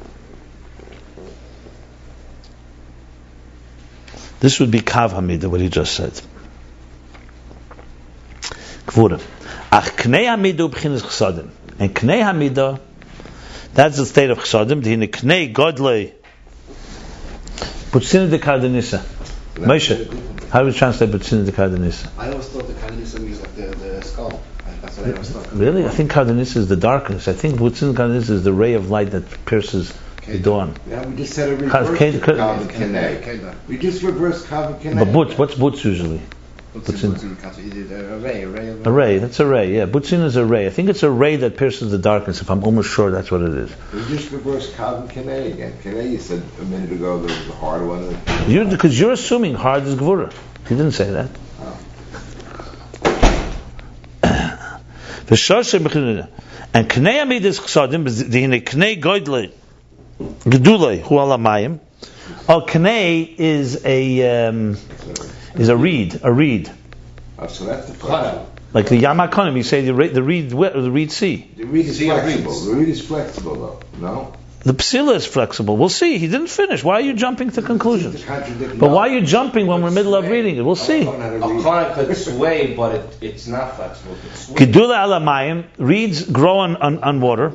This would be Kav Hamida, what he just said. Gvura. Ach Knei Hamida b'chinas chsadim. And Knei Hamida, that's the state of chsadim. Dihine Knei Godlei Butzina de kardanisa. Moshe, how do we translate Butzina de kardanisa? I always thought the kardanisa means like the skull. That's what I always thought. Really? I think kardanisa is the darkness. I think Butzina de kardanisa is the ray of light that pierces the dawn. Yeah, we just said a reverse Kav Kinei. We just reversed Kav Kinei. But butz, what's butz usually? A ray, that's a ray, yeah. Butzin is a ray. I think it's a ray that pierces the darkness, if I'm almost sure that's what it is. We just reversed Kav Kinei again. Kinei, you said a minute ago there was a hard one. Because you're assuming hard is Gvura. He didn't say that. And Knei Amid is Chsadim, the Knei Goydlei, Gedulei, Hu Alamayim. Oh, Knei is a reed. Oh, so that's the problem. Like the Yamakonim, you say the reed sea. The reed is flexible. The reed is flexible, though. No? The psila is flexible. We'll see. He didn't finish. Why are you jumping to conclusions? But why are you jumping when we're in the middle of reading it? We'll see. A kana could sway, but it's not flexible. Gedula alamayim, reeds grow on water.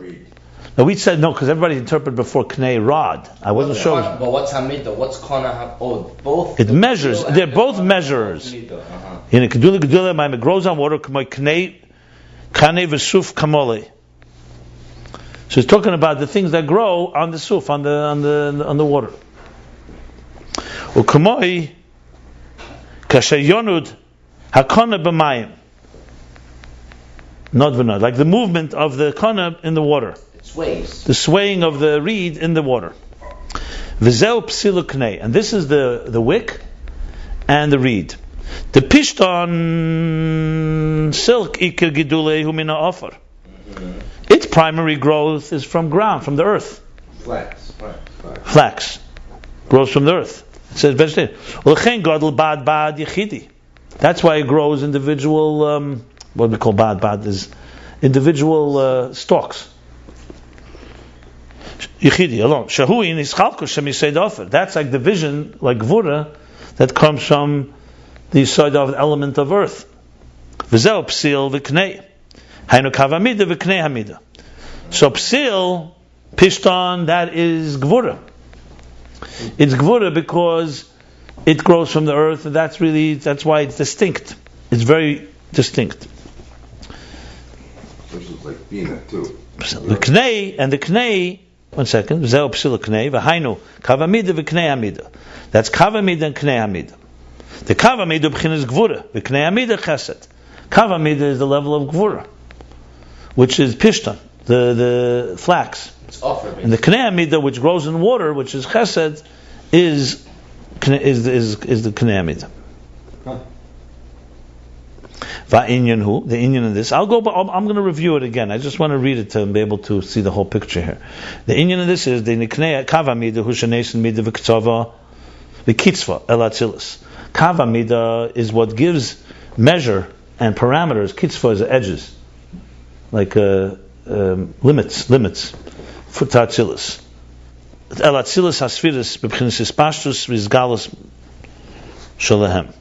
Now we said no because everybody interpreted before Knei rod. I wasn't sure. But what's Hamida? What's Kana? Oh, both. It measures. They're both measurers. In a Gedula alamayim, it grows on water. Knei Kane v'suf kamole. So he's talking about the things that grow on the suf, on the water. Ukamoi kashayonud hakana b'mayim. Not v'nod, like the movement of the kana in the water. Sways. The swaying of the reed in the water. V'zeu psilu knei, and this is the wick and the reed. The pishton silk ikir gidulei hu mina offer. Its primary growth is from ground, from the earth. Flax grows from the earth. It says vegetation. That's why it grows individual. What we call bad is individual stalks. Yichidi alone. Shahui is chalkus shemisei offer. That's like the vision, like gvura, that comes from the side of the element of earth. V'zeu psil v'knei. Hainu kavamida v'knei hamida. So psil, pishton, that is gvura. It's gvura because it grows from the earth, and that's why it's distinct. It's very distinct. This is like peanut too. The knei and the knei. 1 second. Zeu psil knei v'hainu kavamida v'knei hamida. That's kavamida and knei hamida. The kavamida b'chinas gvura. The knei hamida chesed. Kavamida is the level of gvura, which is pishton, the flax. It's offer, and the knei hamida, which grows in water, which is chesed, is the knei hamida. Va'inyan hu, the inyan in this. I'm going to review it again. I just want to read it to be able to see the whole picture here. The inyan in this is the niknei kavamida hu shenesin mida v'ktzava v'kitzva el atzilis. Kavamida is what gives measure and parameters. Kitzva is the edges, like limits for tatzilis. El atzilis hasfiris b'pchinas ispashtus v'izgalus shalahem.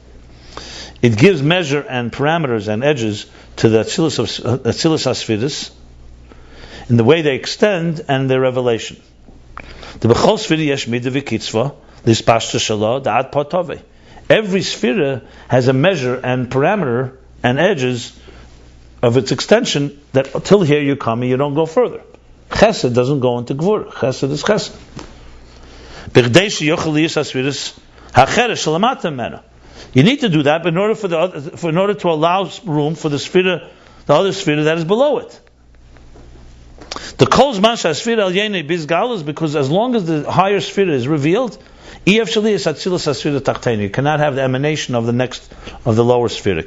It gives measure and parameters and edges to the Atzilus HaSfiris in the way they extend and their revelation. Every Sfira has a measure and parameter and edges of its extension that until here you come and you don't go further. Chesed doesn't go into Gvura. Chesed is Chesed. You need to do that, but in order to allow room for the Sfira, the other Sfira that is below it. The Kol Zman Shasfira Al Yene Bizgal is because as long as the higher Sfira is revealed, you cannot have the emanation of the lower Sfira.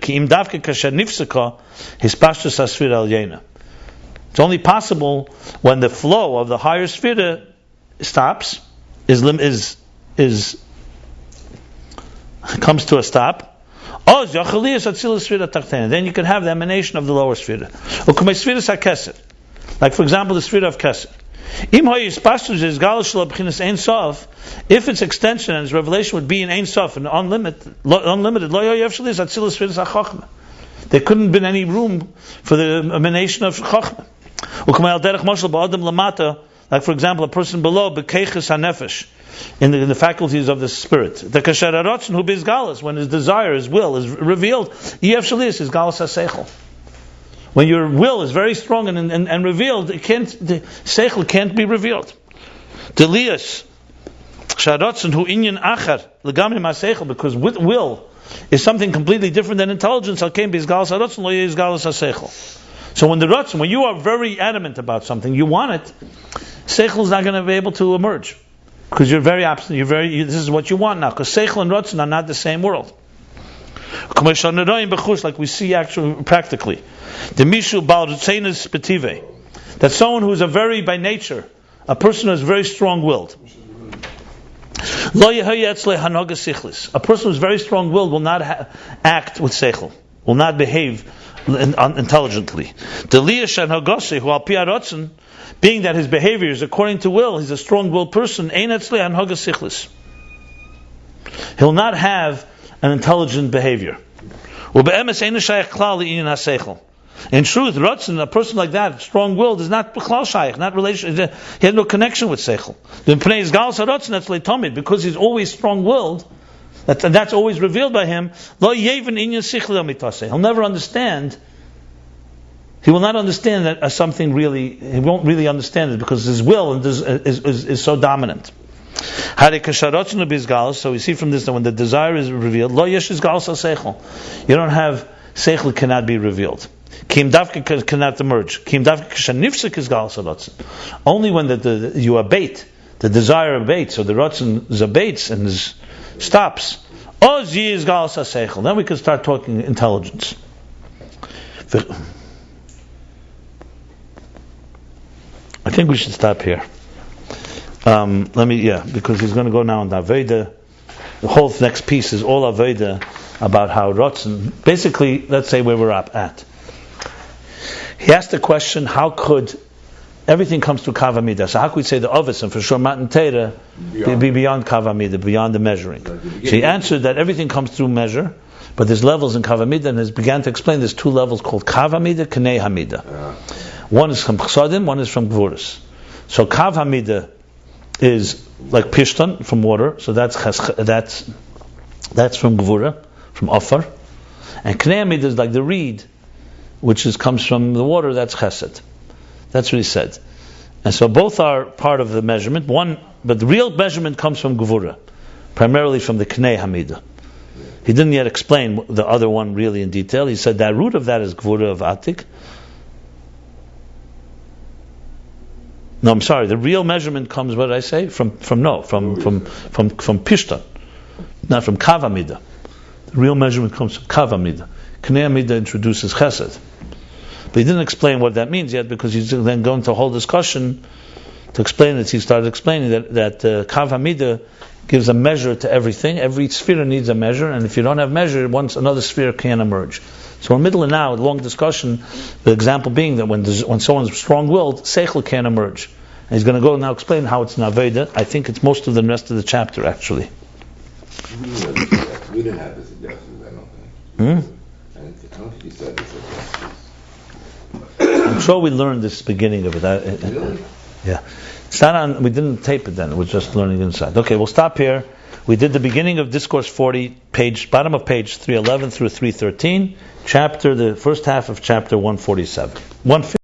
It's only possible when the flow of the higher Sfira stops, comes to a stop. Then you can have the emanation of the lower Sfira. Like for example, the Sfira of Kesed. If its extension and its revelation would be in Ein Sof and unlimited, there couldn't have been any room for the emanation of Chochmah. Like for example, a person below B'keiches HaNefesh, in the faculties of the spirit. The Kasher HaRotzen Hu Bizgalus, when his desire, his will is revealed, Yef Shalis is Galus HaSeichel. When your will is very strong and revealed, the Seichel can't be revealed. Delias Sharotzen Hu Inyan Achar Legamri MaSeichel, because with will is something completely different than intelligence. Al Kein Bizgalus HaRotzen Lo Yeh Galus HaSeichel. So when you are very adamant about something, you want it, Seichel is not going to be able to emerge. Because you're very absent, this is what you want now. Because Seichel and Ratzon are not the same world. Like we see actually practically. That someone who is by nature, a person who is very strong-willed. A person who is very strong-willed will not act with Seichel, will not behave intelligently. Being that his behavior is according to will, he's a strong-willed person. He'll not have an intelligent behavior. In truth, Ratzon, a person like that, strong-willed, is not b'chlal shaykh, not relation. He has no connection with Seichel. Because he's always strong-willed, and that's always revealed by him. He'll never understand. He will not understand that as something really. He won't really understand it because his will is so dominant. So we see from this that when the desire is revealed, you don't have Seichel cannot be revealed. Kim Davka cannot emerge. Only when you abate, the desire abates, or the Ratzon abates and stops. Then we can start talking intelligence. I think we should stop here. Because he's going to go now on the Aveda. The whole next piece is all Aveda about how Ratzon. Basically, let's say where we're at. He asked the question: how could everything comes through Kav HaMidah? So how could we say the Ovis and for sure Matan Torah be beyond Kav HaMidah, beyond the measuring? So he answered that everything comes through measure, but there's levels in Kav HaMidah, and has began to explain there's two levels called Kav HaMidah, Knei HaMidah. One is from Chsadim, one is from Gvuras. So Kav HaMidah is like Pishtan from water, so that's from Gvura, from Ofar, and Knei HaMidah is like the reed, which comes from the water. That's Chesed. That's what he said. And so both are part of the measurement. But the real measurement comes from Gvura, primarily from the Knei HaMidah. He didn't yet explain the other one really in detail. He said that root of that is Gvura of Atik. No, I'm sorry. The real measurement comes. What did I say? From Pishtan, not from Kav HaMidah. The real measurement comes from Kav HaMidah. Knei HaMidah introduces Chesed, but he didn't explain what that means yet, because he's then going to a whole discussion to explain it. He started explaining that Kav HaMidah gives a measure to everything. Every sphere needs a measure, and if you don't have measure, once another sphere can't emerge. So in the middle of now, a long discussion, the example being that when someone's strong-willed, Seichel can't emerge. And he's going to go now explain how it's Naveda. I think it's most of the rest of the chapter, actually. With didn't have the suggestions, I don't think. I don't think you said the suggestions. I'm sure we learned this beginning of it. Really? Yeah. It's not on, we didn't tape it then, it was just learning inside. Okay, we'll stop here. We did the beginning of Discourse 40, bottom of page 311 through 313, the first half of chapter 147.